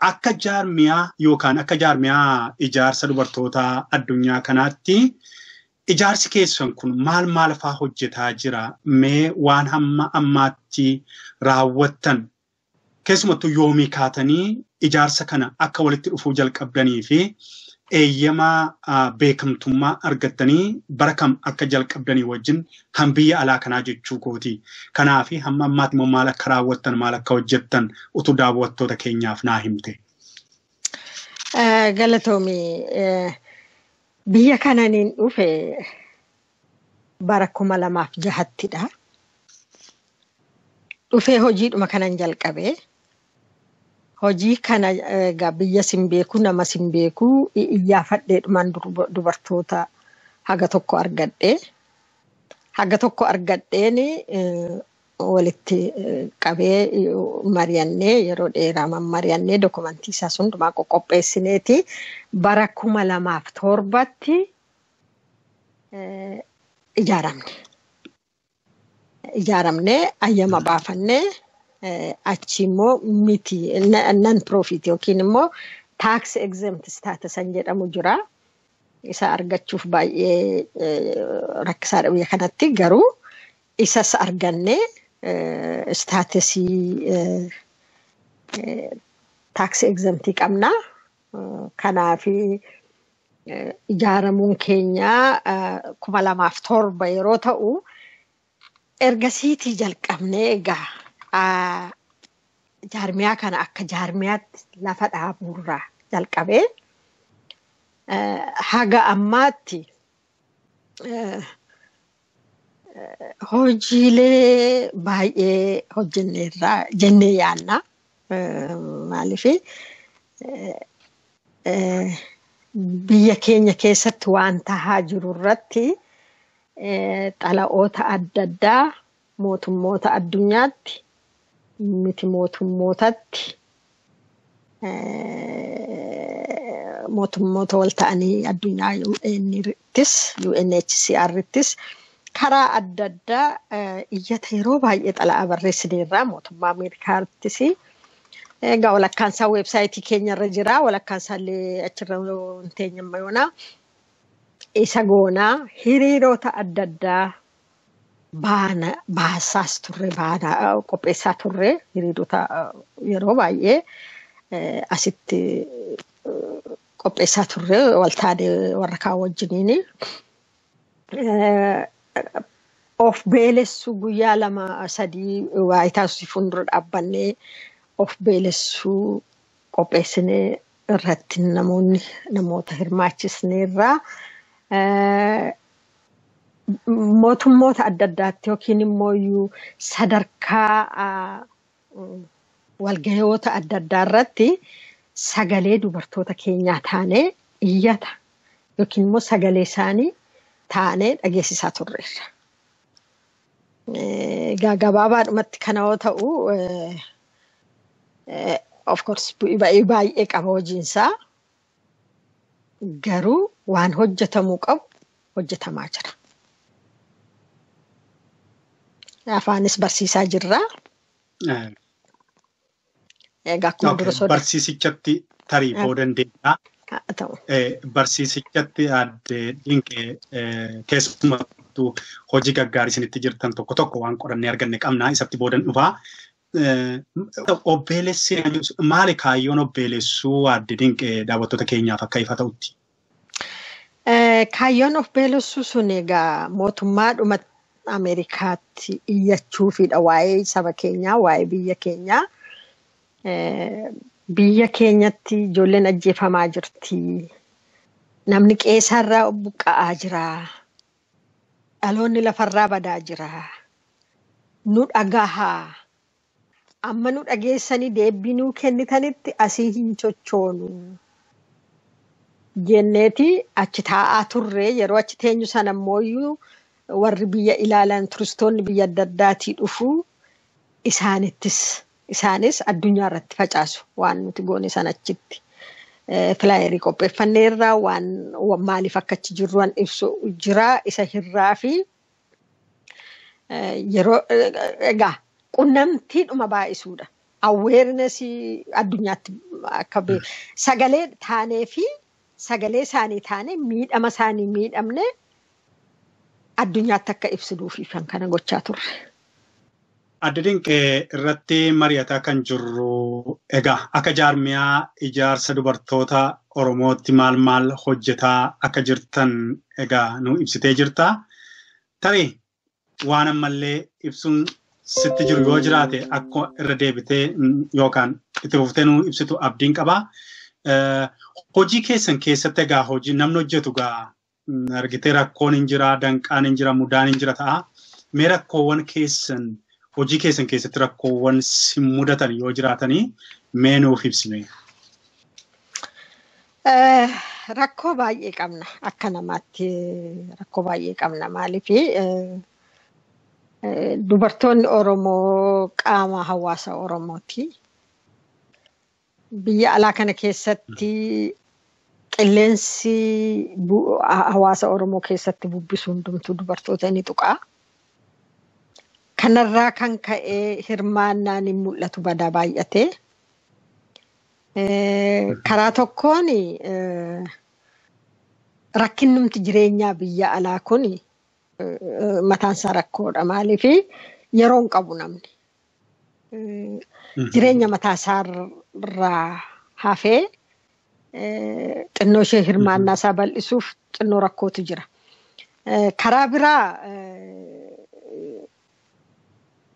akka jaarmiyaa yookaan akka jaarmiyaa ijaarsa dubartoota addunyaa kanaatti ijaarsi keessan kun maal faa hojjetaa jira? Mee waan hamma ammaatti raawwattan keessumattuu yoomii kaatanii ijaarsa kana akka walitti dhufuu jalqabdanii fi eeyyama beekamtummaa argattanii bara kam akka jalqabdanii wajjin biyya alaa kanaa jechuu kooti. Kanaaf hamma ammaatti immoo maal akka raawwattan maal akka hojjettan utuu daawwattoota keenyaaf naa himte. Galatoomii biyya kananiin dhufe bara 2006 dhufee hojiidhuma kanan jalqabee. Hojii kana biyya simbeeku nama simbeeku iyyaafadheedhumaan dubartoota haga tokko argadhee. Haga tokko argadheen walitti qabee mari'annee yeroo dheeraa mari'annee dokumentii isaa hundumaa qopheessineeti bara 2007tti ijaaramne. Ijaaramnee ayyama baafannee. Achi immoo miti non profit yookiin immoo tax exempt status jedhamu jira. Isa argachuuf baay'ee rakkisaadha biyya kanatti garuu isas argannee statusii tax exempt qabna. Kanaaf ijaaramuun keenya 2007 yeroo ta'u ergasiitii jalqabnee egaa jaarmiyaa kana akka jaarmiyaatti lafa dhaabuurraa jalqabee haga ammaatti hojiilee baay'ee hojjenneerraa jennee yaanna. Maaliif biyya keenya keessatti waan tahaa jiru irratti xalaoota adda addaa mootummoota addunyaatti miti mootummootatti mootummoota wal ta'anii addunyaa UNHCR'ttis karaa adda addaa iyyata yeroo baay'ee xalaa barreessineerraa mootummaa Ameerikaattis egaa walakkaan isaa weebsaayitii keenyarra jira walakkaan isaallee achirra hin teenyamma yoona isa goonaa hiriirota adda addaa baasaas turre baana qopheessaa turre hiriirota yeroo baay'ee asitti qopheessaa turre waltaanee warra kaan wajjiniin of beelessuu guyyaa 2-3 waayitaasii fuuldura dhaabbannee of beelessuu qopheessinee irratti namoota hirmaachisneerraa mootummoota adda addaatti yookiin immoo sadarkaa walgayoota adda addaa irratti sagalee dubartoota keenyaa taanee iyyata yookiin immoo sagalee isaanii taanee dhageessisaa turreerra. Gabaabaadhumatti kana yoo ta'u of course baay'ee qaba hojiinsaa garuu waan hojjetamuu qabu hojjetamaa jira. Afaanis barsiisaa jirra. Barsiisichatti tarii booda dandeenya. Barsiisichatti aadde Dinqee keessumattuu hojii gaggaarii isinitti jirtan tokko waan qorannee arganne qabna isatti boodan dhufaa. Obbeelessi maali kaayyoon obbeelessuu aadde Dinqee daawwattoota keenyaaf akka ifa ta'utti? Kaayyoon obbeelessuu sun egaa mootummaadhuma Ameerikaatti iyyachuufidha waa'ee saba keenyaa waa'ee biyya keenyaa biyya keenyatti ijoolleen ajjeefamaa jirti. Namni qeesarraa buqqa'aa jira. Dhaloonni lafarraa badaa jira. Nu dhagahaa. Amma nu dhageessanii deebii nuu kennitanitti asii hin chochoonu. Jenneeti achi taa'aa turre yeroo achi teenyu sana ammoo warri biyya ilaalan turistoonni biyya adda addaatii dhufu isaanis addunyaa irratti facaasu waan nuti goone sana achitti. Filaayerii qopheeffanneerraa waan maaliif akka achi jirru waan ibsu jira isa hirraa fi yeroo egaa qunnamtiidhuma baay'isuudha. Awareness addunyaatti akka sagalee taanee fi sagalee isaanii taanee miidhama isaanii miidhamne addunyaatti akka ibsiduufi kan kana gochaa turre. Adda Dinqee irratti mari'ataa kan jirru egaa akka jaarmiyaa ijaarsa dubartoota Oromootti maal hojjetaa akka jirtan egaa nu ibsitee jirta. Tarii waan ammallee ibsuun sitti jiru yoo jiraate akka irra deebitee yookaan itti fuftee nu ibsitu abdiin qaba. Hojii keessan keessatti egaa hojii namni hojjetu egaa argitee rakkoon hin jira, danqaan hin jira, mudaan hin jira ta'a. Mee rakkoowwan keessan hojii keessan keessatti rakkoowwan si mudatan yoo jiraatanii mee nuuf ibsime. Rakkoo baay'ee qabna akka namaatti rakkoo baay'ee qabna maaliif dubartoonni Oromoo qaama hawaasa Oromooti. Biyya alaa kana keessatti qilleensi hawaasa Oromoo keessatti bubbisu hundumtuu dubartoota ni tuqaa. Kanarraa kan ka'ee hirmaannaan hin mul'atu badaa baay'ate. Karaa tokkoon rakkinnumti jireenyaa biyya alaa kun mataansaa rakkoodha maaliif yeroo hin qabu namni. Jireenya mataasaarraa hafee xinnoo ishee hirmaannaa isaa bal'isuuf xinnoo rakkootu jira. Karaa biraa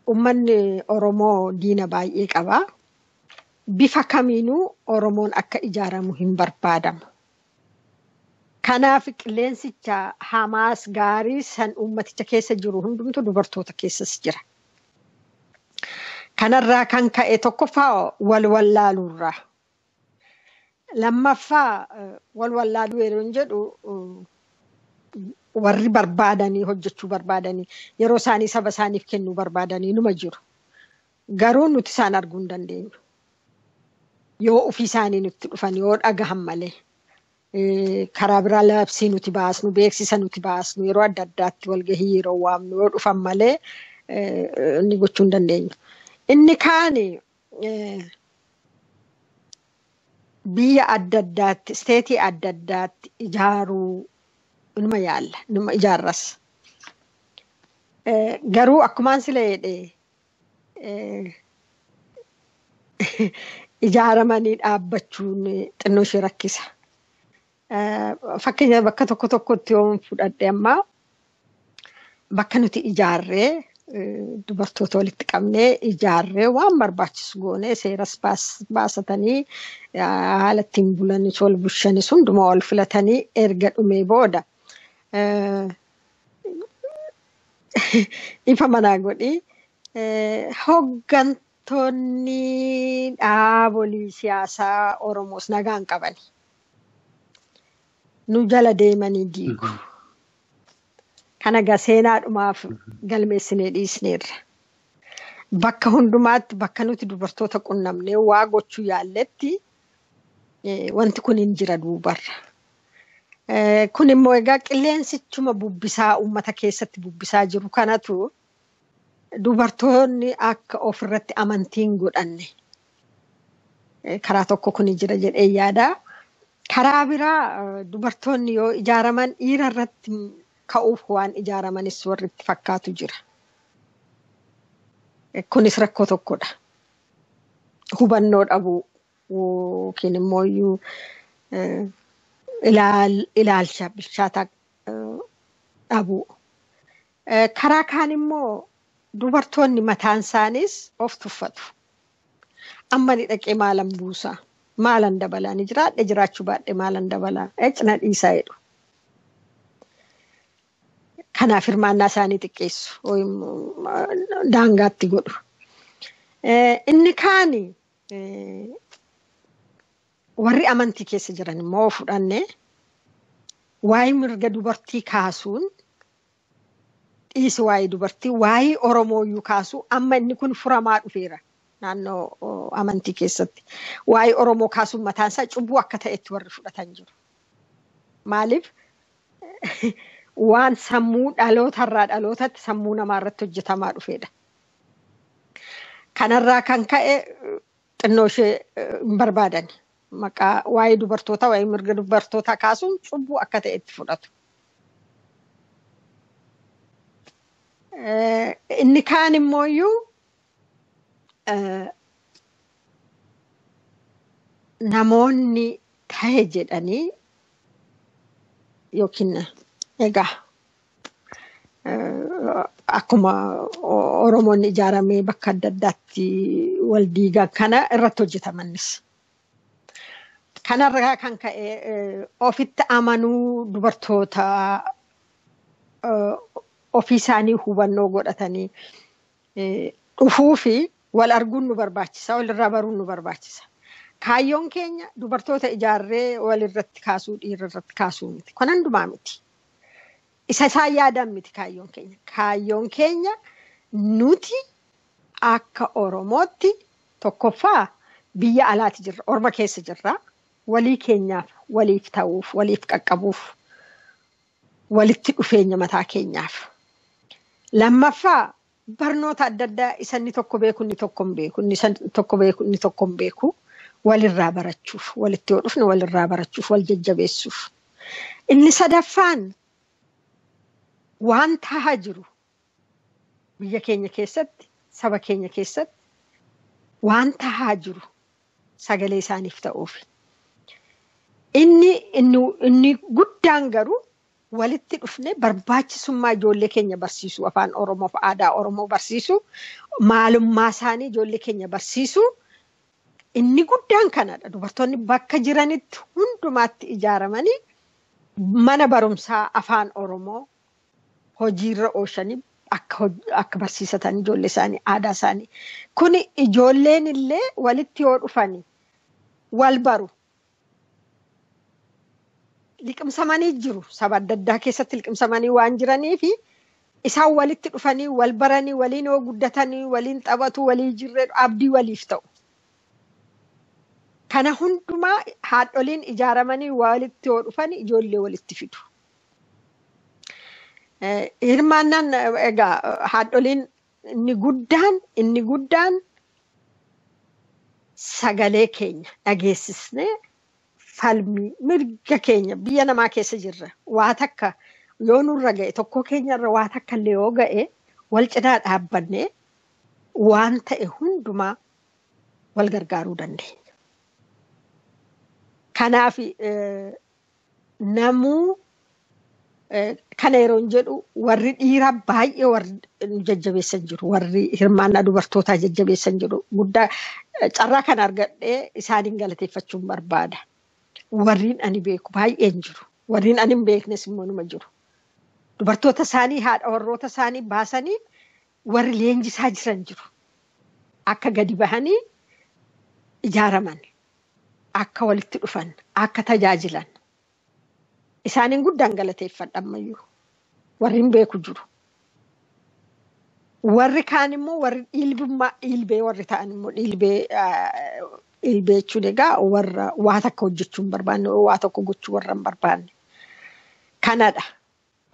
ummanni Oromoo diina baay'ee qaba. Bifa kamiinuu Oromoon akka ijaaramu hin barbaadamu. Kanaaf qilleensicha hamaas gaarii san ummaticha keessa jiru hundumtu dubartoota keessas jira. Kanarraa kan ka'e tokkoffaa walwallaaluurraa. Lammaffaa walwallaaluu yeroo jedhu warri barbaadanii hojjechuu barbaadanii yeroo isaanii saba isaaniif kennuu barbaadanii numa jiru. Garuu nuti isaan arguu hin dandeenyu. Yoo ofii isaanii nutti dhufan yoo dhagahan malee karaa biraa labsii nuti baasnu beeksisa nuti baasnu yeroo adda addaatti walgahii yeroo waamnu yoo dhufan malee inni gochuu hin dandeenyu. Inni kaan biyya adda addaatti isteetii adda addaatti ijaaruu numa yaalla numa ijaarras. Garuu akkumaan sila jedhee ijaaramanii dhaabbachuun xinnoo ishee rakkisa. Fakkeenya bakka tokkotti yoo fudhadhe amma bakka nuti ijaarree dubartoota walitti qabnee ijaarree waan barbaachisu goonee seeras baasatanii haala ittiin bulanis wal bushanis hundumaa wal filatanii erga dhumee booda ifa manaa godhii hoggantoonni dhaabolii siyaasaa Oromoos nagaan qabani. Nu jala deemanii diigu. Kana gaa seenaadhumaaf galmeessinee dhiisneerra. Bakka hundumaatti bakka nuti dubartoota qunnamnee waa gochuu yaalletti wanti kun hin jira duubarra. Kun immoo egaa qilleensichuma bubbisaa uummata keessatti bubbisaa jiru kanatu dubartoonni akka ofirratti amantiin godhanne karaa tokko kun jira jedhee yaada. Karaa biraa dubartoonni yoo ijaaraman dhiira irratti ka'uuf waan ijaaramanis warri itti fakkaatu jira. Kunis rakkoo tokkodha. Hubannoo dhabuu yookiin immoo ilaalcha bilchaataa dhabuu. Karaa kaan immoo dubartoonni mataan isaanis of tuffatu. amma ni dhaqee maalan buusaa maalan dabalaa ni jiraadhe jiraachuu baadhe maalan dabalaa cina dhiisaa jedhu. Kanaaf hirmaannaa isaanii xiqqeessu daangaatti godhu. Inni kaani warri amantii keessa jiran immoo fudhanne waa'ee mirga dubartii kaasuun dhiisi waa'ee dubartii waa'ee Oromooyyuu kaasuu amma inni kun furamaa dhufeera naannoo amantii keessatti. Waa'ee Oromoo kaasuun mataan isaa cubbuu akka ta'etti warri fudhatan jiru. Maaliif? Waan sammuu dhalootarraa dhalootatti sammuu namaarratti hojjetamaa dhufeedha. Kanarraa kan ka'e xinnoo ishee hin barbaadan. Maqaa waa'ee dubartootaa waa'ee mirga dubartootaa kaasuun cubbuu akka ta'etti fudhatu. Inni kaan immooyyuu namoonni ta'e jedhanii yookiin egaa akkuma Oromoon ijaaramee bakka adda addaatti wal diigan kana irratti hojjetamanis. Kanarraa kan ka'e ofitti amanuu dubartoota ofii isaanii hubannoo godhatanii dhufuu fi wal arguun nu barbaachisa, walirraa baruun nu barbaachisa. Kaayyoon keenya dubartoota ijaarree walirratti kaasuu, dhiirra irratti kaasuu miti. Kun hundumaa miti. Isa isaan yaadan miti kaayyoon keenya. Kaayyoon keenya nuti akka Oromootti tokkoffaa biyya alaati jirra, orma keessa jirra. Walii keenyaaf, waliif ta'uuf, waliif qaqqabuuf, walitti dhufeenya mataa keenyaaf. Lammaffaa barnoota adda addaa inni tokko beeku, inni tokko hin beeku, inni tokko beeku, inni tokko hin beeku. Walirraa barachuuf, walitti yoo dhufne walirraa barachuuf, wal jajjabeessuuf. Inni sadaffaan waan tahaa jiru biyya keenya keessatti, saba keenya keessatti waan tahaa jiru sagalee isaaniif ta'uuf. Inni guddaan garuu walitti dhufne barbaachisummaa ijoollee keenya barsiisuu, afaan Oromoo fi aadaa Oromoo barsiisuu, maalummaa isaanii ijoollee keenya barsiisuu. Inni guddaan kanadha. Dubartoonni bakka jiranitti hundumaatti ijaaramanii mana barumsaa afaan Oromoo hojiirra oolchanii akka barsiisatan ijoollee isaanii, aadaa isaanii. Kuni ijoolleen illee walitti yoo dhufanii wal baru. Liqimsamanii jiru. Saba adda addaa keessatti liqimsamanii waan jiraniif isaan walitti dhufanii wal baranii waliin yoo guddatanii waliin taphatu walii jirree abdii waliif ta'u. Kana hundumaa haadholiin ijaaramanii walitti yoo dhufan ijoollee walitti fidu. Hirmaannaan egaa haadholiin inni guddaan sagalee keenya dhageessisnee falmii mirga keenya biyya namaa keessa jirra. Waa takka yoo nurra ga'e tokko keenyarra waa takka illee yoo ga'e wal cinaa dhaabbannee waan ta'e hundumaa wal gargaaruu dandeenya. Kanaaf namuu kana yeroon jedhu warri dhiiraa baay'ee warri jajjabeessan jiru. Warri hirmaannaa dubartootaa jajjabeessan jiru. Guddaa carraa kan argadhee isaaniin galateeffachuun barbaada. Warriin ani beeku baay'een jiru. Warriin ani hin beeknes immoo numa jiru. Dubartoota isaanii haadha warroota isaanii baasanii warri leenjisaa jiran jiru. Akka gadi bahanii ijaaraman. Akka walitti dhufan, akka tajaajilan. Isaaniin guddaan galateeffadha ammayyuu. Warri hin beeku jiru. Warri kaan immoo warri dhiilbee warri ta'an immoo dhiilbee jechuun egaa warra waa takka hojjechuu hin barbaanne, waa tokko gochuu warra hin barbaanne. Kanadha.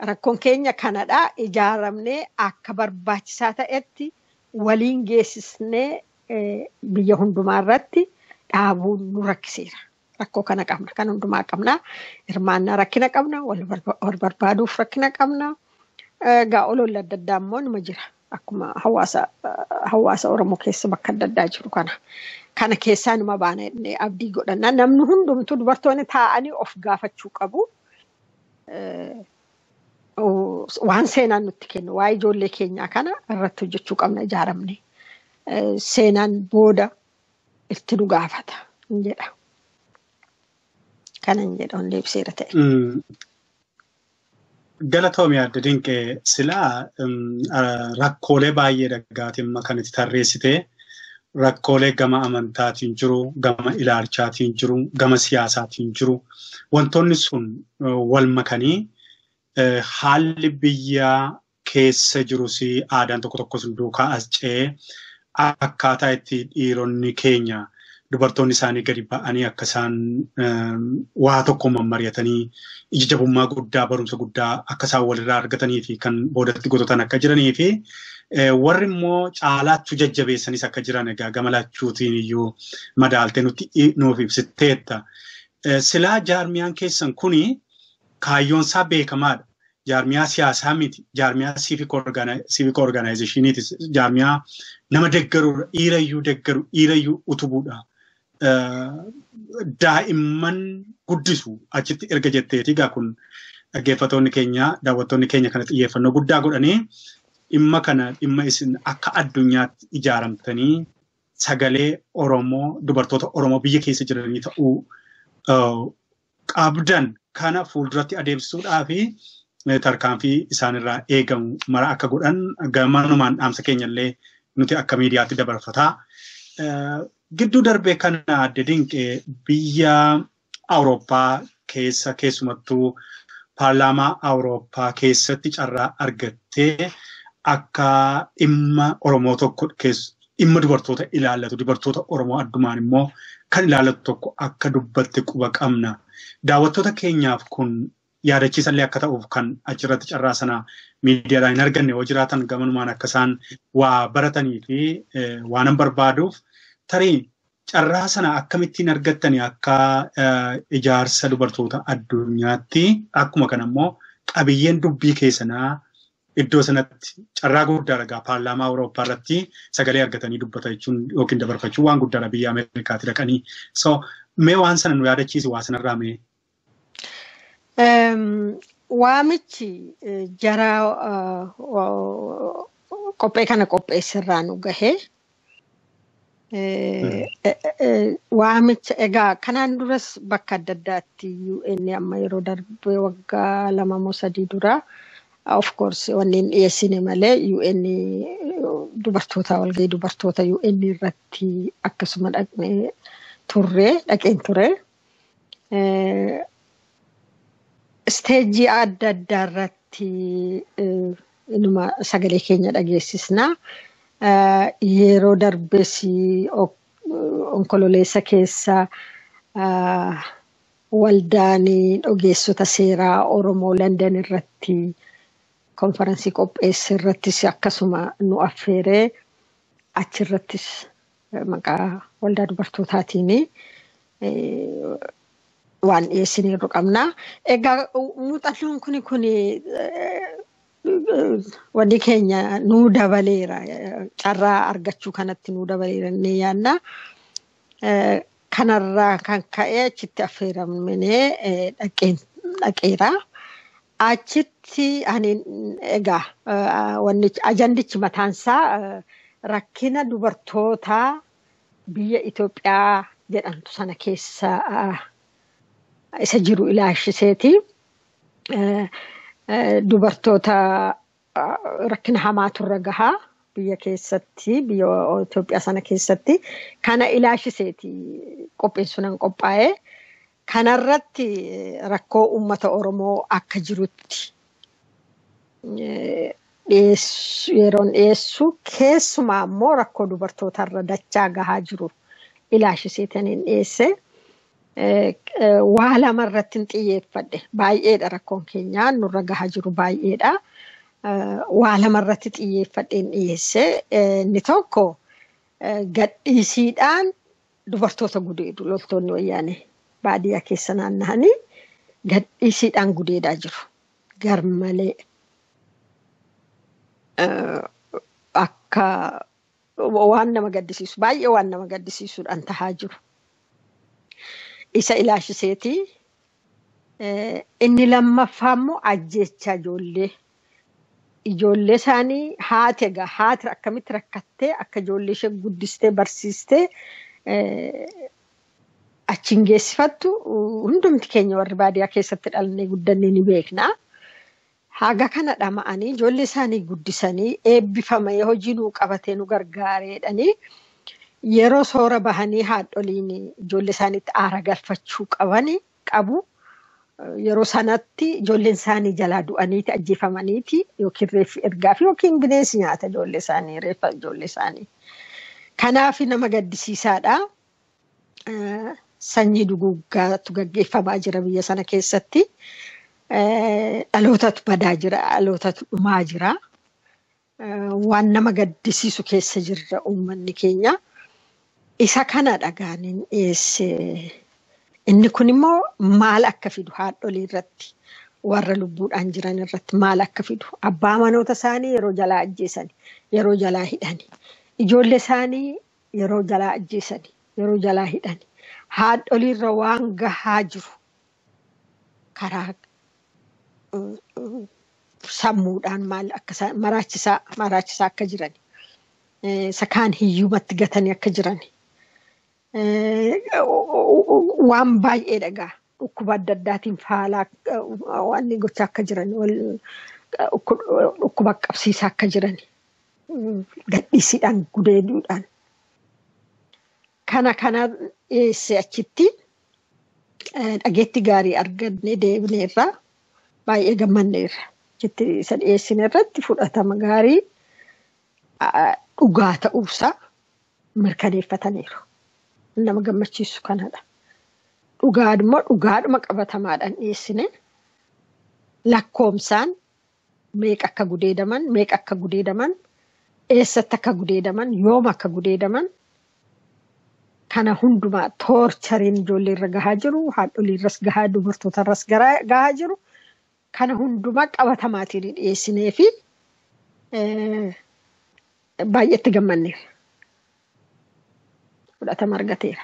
Rakkoon keenya kanadha. Ijaaramnee akka barbaachisaa ta'etti waliin geessisnee biyya hundumaa irratti dhaabuun nu rakkiseera. Rakkoo kana qabna. Kan hundumaa qabna. Hirmaannaa rakkina qabna. Wal barbaaduuf rakkina qabna. Egaa ololla adda addaa immoo nima jira. Akkuma hawaasa Oromoo keessa bakka adda addaa jiru kana. Kana keessaa numa baana abdii godhanna. Namni hundumtuu dubartoonni taa'anii of gaafachuu qabu. Waan seenaan nutti kennu waa'ee ijoollee keenyaa kana irratti hojjechuu qabna ijaaramne. Seenaan booda itti nu gaafata jedha. Kanan jedha hundi ibseera ta'e. Galatoomii adda dinqee silaa rakkoolee baay'ee dhaggaatiin kan itti tarreessite rakkoolee gama amantaatiin jiru, gama ilaalchaatiin jiru, gama siyaasaatiin jiru. Wantoonni sun wal makanii haalli biyya keessa jirus aadaan tokko tokko sun duukaa as ce'ee akkaataa itti dhiironni keenya dubartoonni isaanii gadi ba'anii akka isaan waa tokko mari'atanii ija jabummaa guddaa barumsa guddaa akka isaan walirraa argatanii fi kan boodatti gototan akka jiranii fi warri immoo caalaattu jajjabeessanis akka jiran egaa gama lachuutiin iyyuu madaaltee nuuf ibsiteetta. Silaa jaarmiyaan keessan kuni kaayyoonsaa beekamaadha. Jaarmiyaa siyaasaa miti. Jaarmiyaa civic organizationiiti. Jaarmiyaa nama deggaruudha. Dhiirayyuu deggaru, dhiirayyuu utubuudha. Daa'imman guddisu achitti erga jetteeti egaa kun dhaggeeffattoonni keenya, daawwattoonni keenya kana xiyyeeffannoo guddaa godhanii dhimma isin akka addunyaatti ijaaramtanii sagalee Oromoo, dubartoota Oromoo biyya keessa jiranii ta'uu qabdan kana fuulduratti adeemsisuudhaa fi tarkaanfii isaanirraa eegamu mara akka godhan gamanumaan dhaamsa keenyallee nuti akka miidiyaatti dabarfataa. Gidduu darbee kana adda dinqee biyya Awurooppaa keessa keessumattuu Paarlaamaa Awurooppaa keessatti carraa argattee akka dhimma Oromoo tokko dhimma dubartoota ilaallatu dubartoota Oromoo addumaan immoo kan ilaallatu tokko akka dubbatte quba qabna. Daawwattoota keenyaaf kun yaadachiisallee akka ta'uuf kan achirratti carraa sana miidiyaadhaan hin arganne yoo jiraatan gamanumaan akka isaan waa baratanii fi waanan barbaaduuf tarii carraa sana akkamittiin argattanii akka ijaarsa dubartoota addunyaatti akkuma kana immoo qabiyyeen dubbii keessanaa iddoo sanatti carraa guddaa dhagaa Paarlaamaa Awurooppaa irratti sagalee argatanii dubbata jechuun yookiin dabarfachuu waan guddaadha biyya Ameerikaatti dhaqanii. So mee waan sana nu yaadachiisi waa sanarraa mee? Waamichi jara qophee kana qopheessirraa nu gahee. Waamicha egaa kanaan duras bakka adda addaatti UN amma yeroo darbee waggaa 2-3 dura of course wanneen dhiyeessine malee UN dubartoota walgahii dubartoota UN irratti akkasuma dhaqeen ture. Isteejii adda addaa irratti inuma sagalee keenya dhageessisna. Yeroo darbees onkololeessa keessa waldaan ogeessota seeraa Oromoo London irratti konferansii qopheesse irrattis akkasuma nu affeeree achirrattis maqaa waldaa dubartootaatiin waan dhiyeessineerru qabna. Egaa muuxannoon kun wanni keenya nuu dabaleera carraa argachuu kanatti nuu dabaleera inni yaanna. Kanarraa kan ka'e achitti affeeramnee dhaqeera. Achitti ani egaa wanni ajandichi mataansaa rakkina dubartootaa biyya Itoophiyaa jedhamtu sana keessa isa jiru ilaalchiseeti. Dubartoota rakkina hamaatu irra gahaa biyya keessatti biyya Itoophiyaa sana keessatti kana ilaalchiseeti qophiin sunan qophaa'ee kanarratti rakkoo uummata Oromoo akka jirutti yeroon dhiyeessu keessumaa immoo rakkoo dubartootarra dachaa gahaa jiru ilaalchiseetaniin dhiyeesse. Waa lamarratti xiyyeeffadhe baay'eedha rakkoon keenya nurra gahaa jiru baay'eedha. Waa lamarratti xiyyeeffadheen dhiyeesse inni tokko gadhiisiidhaan dubartoota gudeedu loltoonni wayyaanee baadiyyaa keessa naanna'anii gadhiisiidhaan gudeedaa jiru. Garmalee akka waan nama gaddisiisu baay'ee waan nama gaddisiisuudhaan tahaa jiru. Isa ilaalchiseeti. Inni lammaffaa immoo ajjeechaa ijoollee isaanii haati akkamitti rakkattee akka ijoollee ishee guddistee barsiistee achiin geessifattu hundumti keenya warri baadiyyaa keessatti dhalannee guddannee ni beekna. Haga kana dhama'anii ijoollee isaanii guddisanii eebbifamee hojii nuu qabatee nu gargaareedhanii yeroo soora bahanii haadholiin ijoollee isaaniitti aara galfachuu qabu. Yeroo sanatti ijoolleen isaanii jalaa du'aniiti ajjeefamaniiti yookiin reeffi ergaa fi yookiin bineensi nyaata ijoollee isaanii reeffa ijoollee isaanii. Kanaaf nama gaddisiisaadha. Sanyii duguuggaatu gaggeeffamaa jira biyya sana keessatti. Dhalootatu badaa jira, dhalootatu dhumaa jira. Waan nama gaddisiisu keessa jirra uummanni keenya. Isa kana dhagaaniin dhiyeesse. Inni kun immoo maal akka fidu haadholii irratti warra lubbuudhaan jiran irratti maal akka fidu abbaa manoota isaanii yeroo jalaa ajjeesani, yeroo jalaa hidhani, ijoollee isaanii yeroo jalaa ajjeesani, yeroo jalaa hidhani. Haadholii irra waan gahaa jiru karaa sammuudhaan maal akka maraachisaa akka jirani, sakaan hiyyumatti gatanii akka jirani. Waan baay'ee dhagaa dhukkuba adda addaatiin faalaa waan gochaa akka jiran dhukkuba qabsiisaa akka jiran gadhiisiidhaan gudeeduudhaan kana dhiyeesse achitti dhageetti gaarii arganne deebineerra baay'ee gammanneerra achitti isa dhiyeessine irratti fudhatama gaarii dhugaa ta'uusaa mirkaneeffataniiru. Nama gammachiisu kanadha. Dhugaadhuma qabatamaadhaan dhiyeessine lakkoomsaan meeqa akka gudeedaman, eessatti akka gudeedaman, yooma akka gudeedaman kana hundumaa toorchariin ijoollee irra gahaa jiru, haadholii irras gahaa, dubartoota irras gahaa jiru kana hundumaa qabatamaatiin dhiyeessinee fi baay'eetti gammanneera. Fudhatama argateera.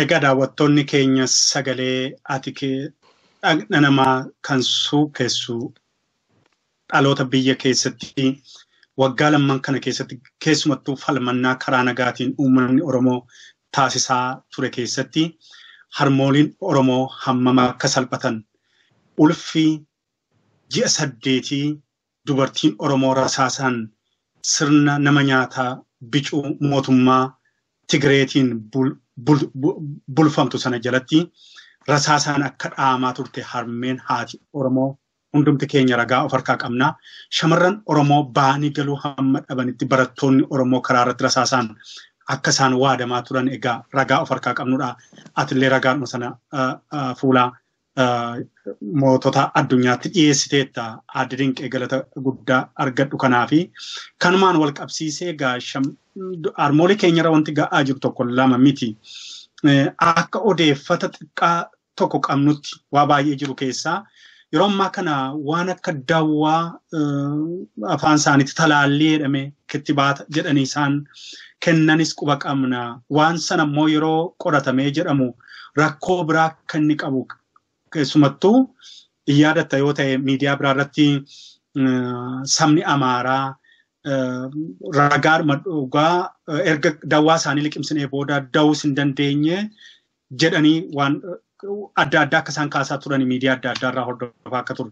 Egaa daawwattoonni keenya sagalee ati dhagna namaa kan keessu dhaloota biyya keessatti waggaa lamman kana keessatti keessumattuu falmannaa karaa nagaatiin uummanni Oromoo taasisaa ture keessatti harmooliin Oromoo hammam akka salphatan ulfi ji'a 8 dubartiin Oromoo rasaasaan sirna nama nyaataa bicuu mootummaa Tigreetiin bulfamtu sana jalatti rasaasaan akka dhaamaa turte harmeen haati Oromoo hundumti keenya ragaa of harkaa qabna. Shamarran Oromoo baanii galuu hamma dhabanitti barattoonni Oromoo karaa irratti rasaasaan akka isaan waadamaa turan egaa ragaa of harkaa qabnudha. Atillee ragaadhuma sana fuula mootota addunyaatti dhiyeessiteetta adda dinqee galata guddaa argadhu kanaafi kanumaan wal qabsiisee egaa harmoolii keenyarra wanti ga'aa jiru tokko lama miti. Akka odeeffata xiqqaa tokko qabnutti waa baay'ee jiru keessaa yeroo ammaa kana waan akka daawwaa afaan isaaniitti talaallii jedhame kittibaata jedhanii isaan kennanis quba qabna. Waan sana immoo yeroo qoratamee jedhamu rakkoo biraa akka inni qabu keessumattuu yaadatta yoo ta'e miidiyaa biraa irratti sabni Amaaraa ragaa dhugaa erga daawwaa isaanii liqimsinee booda daawus hin dandeenye jedhanii waan adda addaa akka isaan kaasaa turani miidiyaa adda addaa irraa hordofaa akka ture.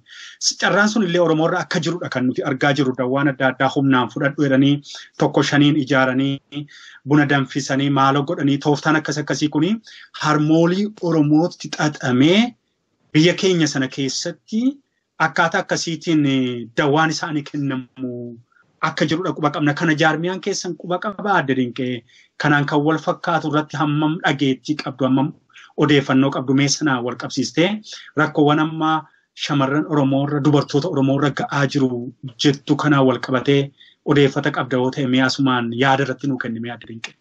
Carraan sun illee Oromoo irra akka jirudha kan nuti argaa jirru. Daawwaan adda addaa humnaan fudhadhu jedhanii tokko shaniin ijaaranii buna danfisanii maaloo godhanii tooftaan akkasii kuni harmoolii Oromootti xaxamee biyya keenya sana keessatti akkaataa akkasiitiin daawwaan isaanii kennamu akka jirudha quba qabna. Kana jaarmiyaan keessan quba qaba adda dinqee kanaan kan wal fakkaatu irratti hammam dhageettii qabdu hammam odeeffannoo qabdu meessanaa wal qabsiistee rakkoowwan ammaa shamarran Oromoo irra dubartoota Oromoo irra ga'aa jiru jettu kanaan wal qabatee odeeffata qabda yoo ta'e mi'aasumaan yaada irratti nuu kennime adda dinqee.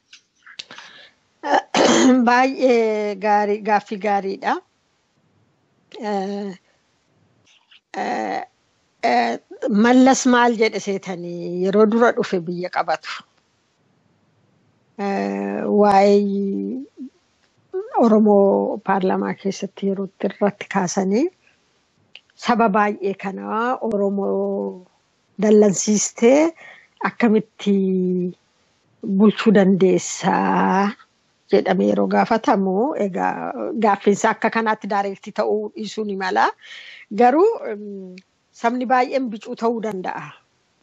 Baay'ee gaarii gaaffii gaariidha. Mallas maal jedhe seetanii yeroo dura dhufe biyya qabatu. Waa'ee Oromoo Paarlaamaa keessatti yeroo irratti kaasanii saba baay'ee kana Oromoo dallansiistee akkamitti bulchuu dandeessaa jedhamee yeroo gaafatamu egaa gaaffiinsa akka kanaatti daayirektii ta'uu dhiisuu ni mala. Garuu sabni baay'een bicuu ta'uu danda'a.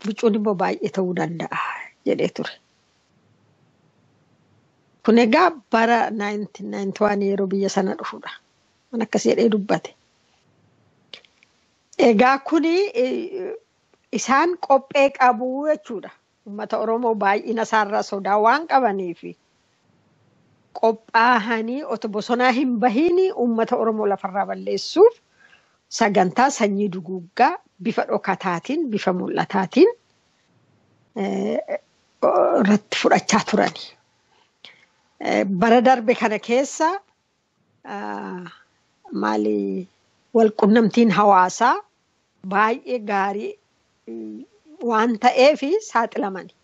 Bicuun immoo baay'ee ta'uu danda'a jedhee ture. Kun egaa bara 1991 yeroo biyya sana dhufudha. Waan akkasii jedhee dubbate. Egaa kuni isaan qophee qabu jechuudha. Uummata Oromoo baay'ina isaarraa sodaa waan qabaniif qophaa'anii otoo bosonaa hin bahiin uummata Oromoo lafarraa balleessuuf sagantaa sanyii duguuggaa bifa dhokataatiin, bifa mul'ataatiin irratti fudhachaa turani. Bara darbe kana keessa walqunnamtiin hawaasaa baay'ee gaarii waan ta'eef saaxilamani.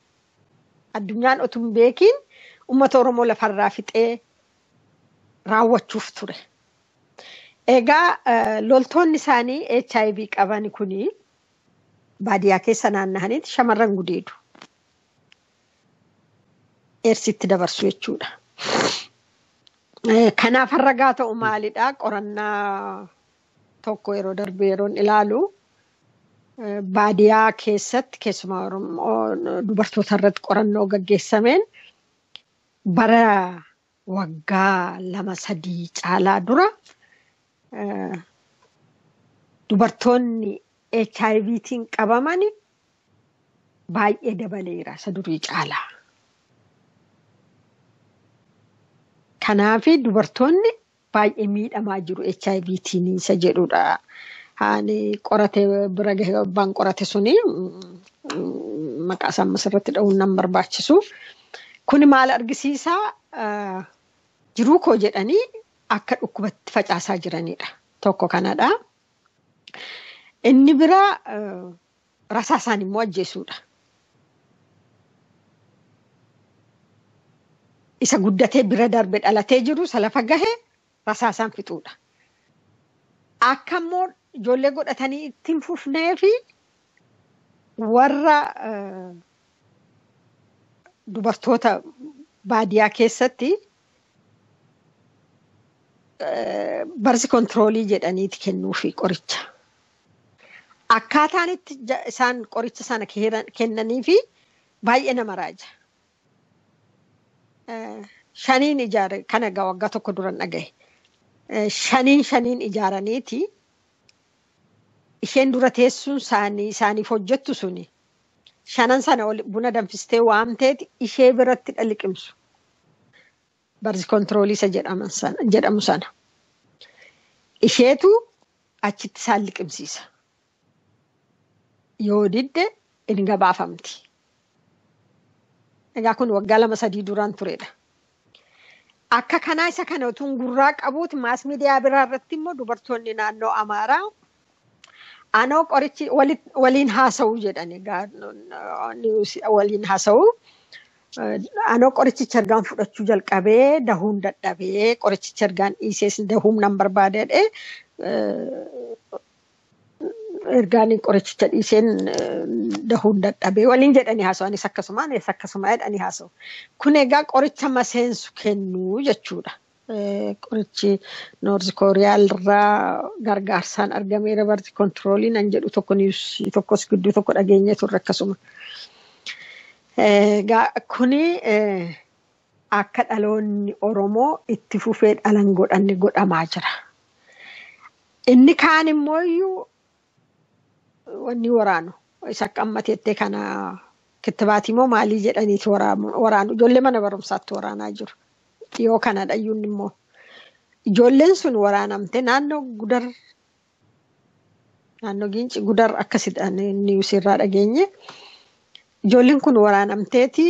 Addunyaan otoo hin beekin uummata Oromoo lafarraa fixee raawwachuuf ture. Egaa loltoonni isaanii HIV qaban kuni baadiyyaa keessa naanna'aniiti shamarran gudeedu. Eersitti dabarsu jechuudha. Kanaaf ragaa ta'u maalidhaa? Qorannaa tokko yeroo darbe yeroon ilaalu baadiyyaa keessatti keessumaa dubartoota irratti qorannoo gaggeessameen bara waggaa 2-3 caalaa dura dubartoonni HIVtiin qabaman baay'ee dabaleera isa durii caalaa. Kanaaf dubartoonni baay'ee miidhamaa jiru HIVtiin isa jedhudha. Haani qorate bira gahee abbaan qorate suni maqaa isaa asirratti dha'uun nan barbaachisu. Kuni maal argisiisaa? Jiruu koo jedhanii akka dhukkubatti facaasaa jiranidha. Tokko kanadha. Inni bira rasaasaan immoo ajjeesuudha. Isa guddatee bira darbe dhalatee jiru lafa gahee rasaasaan fixuudha. Akka immoo ijoollee godhatanii ittiin fufnee fi warra dubartoota baadiyyaa keessatti barsi kontiroolii jedhaniiti kennuufi qoricha. Akkaataan itti isaan qoricha sana kennanii fi baay'ee nama raaja. Shaniin ijaare kana egaa waggaa tokko duran dhagahe. Shaniin ijaaraniiti isheen dura teessuun isaaniif hojjettu suni shanan sana buna danfistee waamteeti ishee biratti dhaliqimsu. Barsi kontiroolii isa jedhamu sana. Isheetu achitti isaan liqimsiisa. Yoo didde inni gabaafamti. Egaa kun waggaa 2-3 duraan turedha. Akka kanaa isa kana utuun gurraa qabuuti maas miidiyaa biraa irratti immoo dubartoonni naannoo Amaaraa anoo qorichi waliin haasa'uu jedhani. Waliin haasa'uu. Anoo qorichicha ergaan fudhachuu jalqabee dahuun dadhabee qorichicha ergaan dhiisees dahuun nan barbaadadhe ergaan qorichicha dhiiseen dahuun dadhabee waliin jedhanii haasa'anis akkasuma jedhanii haasa'u. Kun egaa qoricha maseensu kennuu jechuudha. Qorichi Noorzi Kooriyaa irraa gargaarsaan argameera barsi kontiroolii nan jedhu tokkos gidduu tokko dhageenye turre akkasuma. Kuni akka dhaloonni Oromoo itti fufee dhalan godhanni godhamaa jira. Inni kaan immoo iyyuu wanni waraanu isa qammateettee kana kittibaatii immoo maalii jedhaniiti waraanu ijoollee mana barumsaatti waraanaa jiru. Dhiyoo kana dhayyuun immoo ijoolleen sun waraanamte naannoo Giinci Gudar akkasidhaan niwusirraa dhageenye. Ijoolleen kun waraanamteeti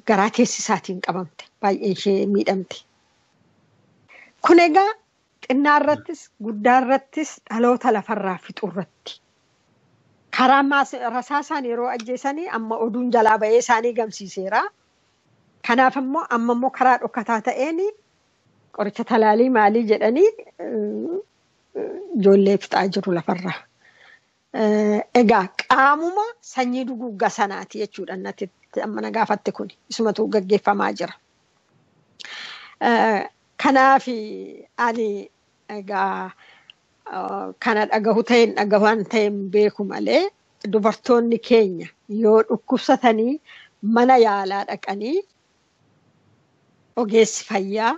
garaa teessisaatiin qabamte. Baay'ee ishee miidhamte. Kun egaa xinnaa irrattis guddaa irrattis dhaloota lafarraa fixuu irratti. Karaa rasaasaan yeroo ajjeesanii amma oduun jalaa bahee isaanii gamsiiseera. Kanaaf immoo amma immoo karaa dhokkataa ta'een qoricha talaalii maalii jedhanii ijoollee fixaa jiru lafarraa. Egaa qaamuma sanyii duguuggaa sanaati jechuudha natti amma na gaafatte kun isumatu gaggeeffamaa jira. Kanaaf ani egaa kana dhagahu ta'een dhagahaan ta'een beeku malee dubartoonni keenya yoo dhukkubsatanii mana yaalaa dhaqanii ogeessi fayyaa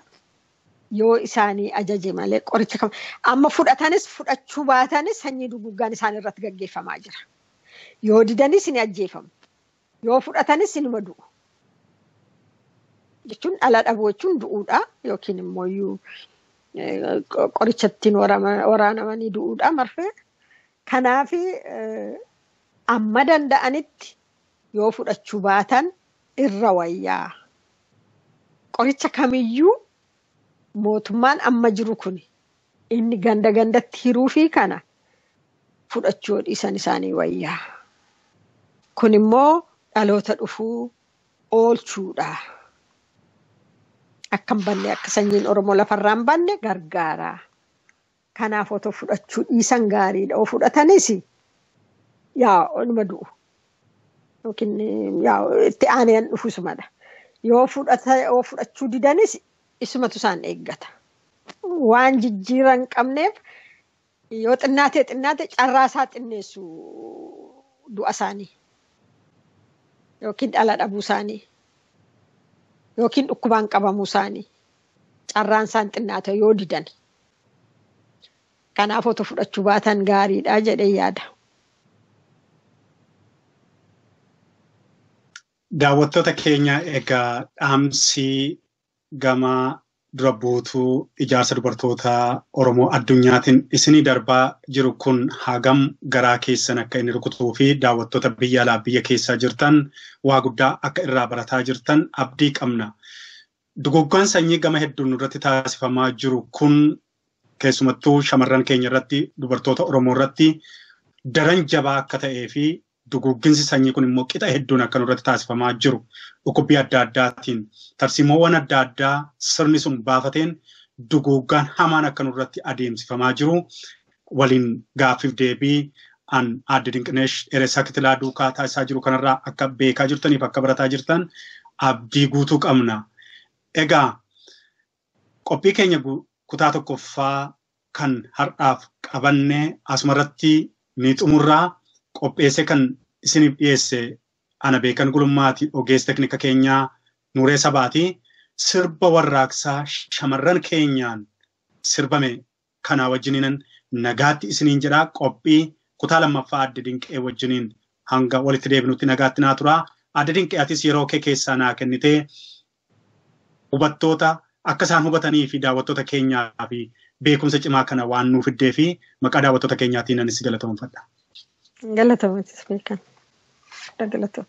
yoo isaanii ajaje malee qoricha kam amma fudhatanis fudhachuu baatanis sanyii duguuggaan isaan irratti gaggeeffamaa jira. Yoo didanis ni ajjeefamu. Yoo fudhatanis ni madu. Jechuun dhala dhabuu jechuun du'uudha yookiin immoo qorichatti waraanamanii du'uudha marfee. Kanaaf amma danda'anitti yoo fudhachuu baatan irra wayyaa. Qoricha kamiyyuu mootummaan amma jiru kun inni ganda gandatti hiruu fi kana fudhachuu dhiisan isaanii wayyaa. Kun immoo dhaloota dhufuu oolchuudha. Akkam banne akka sanyiin Oromoo lafarraan banne gargaara. Kanaaf otoo fudhachuu dhiisan gaariidha. Oo fudhatanis onuma du'u. Yookiin itti aaneen dhufu sumadha. Yoo fudhachuu didanis isumatu isaan eeggata. Waan jijjiiran qabneef yoo xinnaate carraa isaa xinneessu du'a isaanii. Yookiin dhala dhabuu isaanii. Yookiin dhukkubaan qabamuu isaanii. Carraan isaan xinnaate yoo didan. Kanaaf otoo fudhachuu baatan gaariidha jedhee yaada. Daawwattoota keenya egaa dhaamsi gama dura buutuu ijaarsa dubartoota Oromoo addunyaatiin isinii darbaa jiru kun hagam garaa keessan akka inni rukutuu fi daawwattoota biyya alaa biyya keessaa jirtan waa guddaa akka irraa barataa jirtan abdii qabna. Duguuggaan sanyii gama hedduun irratti taasifamaa jiru kun keessumattuu shamarran keenya irratti dubartoota Oromoo irratti daran jabaa akka ta'ee fi duguugginsi sanyii kun immoo qixa hedduun akka irratti taasifamaa jiru. Dhukkubbii adda addaatiin tarsiimoowwan adda addaa sirni sun baafateen duguuggaan hamaan akka irratti adeemsifamaa jiru. Waliin gaaffiif deebii aadde Dinqineesh Ereessaa Kitilaa duukaa taasisaa jiru kanarraa akka beekaa jirtaniif akka barataa jirtan abdii guutuu qabna. Egaa qophii keenya kutaa tokkoffaa kan har'aaf qabannee asumarratti ni xumurraa. Qopheesse kan isiniif dhiyeesse ana Beekan Gulummaati ogeessa teknika keenyaa Nuuree Sabaati. Sirba warraaqsaa shamarran keenyaan sirbame kana wajjiniin nagaatti isiniin jedhaa. Qophii kutaa lammaffaa Aadde Dinqee wajjiniin hanga walitti deebinutti nagaatti naa turaa. Aadde Dinqee atis yeroo kee keessaa naa kennitee hubattoota akka isaan hubatanii fi daawwattoota keenyaa fi beekumsa cimaa kana waan nuuf fiddee fi maqaa daawwattoota keenyaatiin anis galatoomfadha. Galatoomtis Beekan. Galatoom.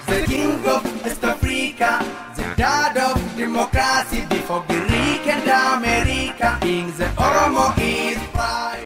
The king of East Africa, the dad of democracy before Greek and America. King the Oromo is pride.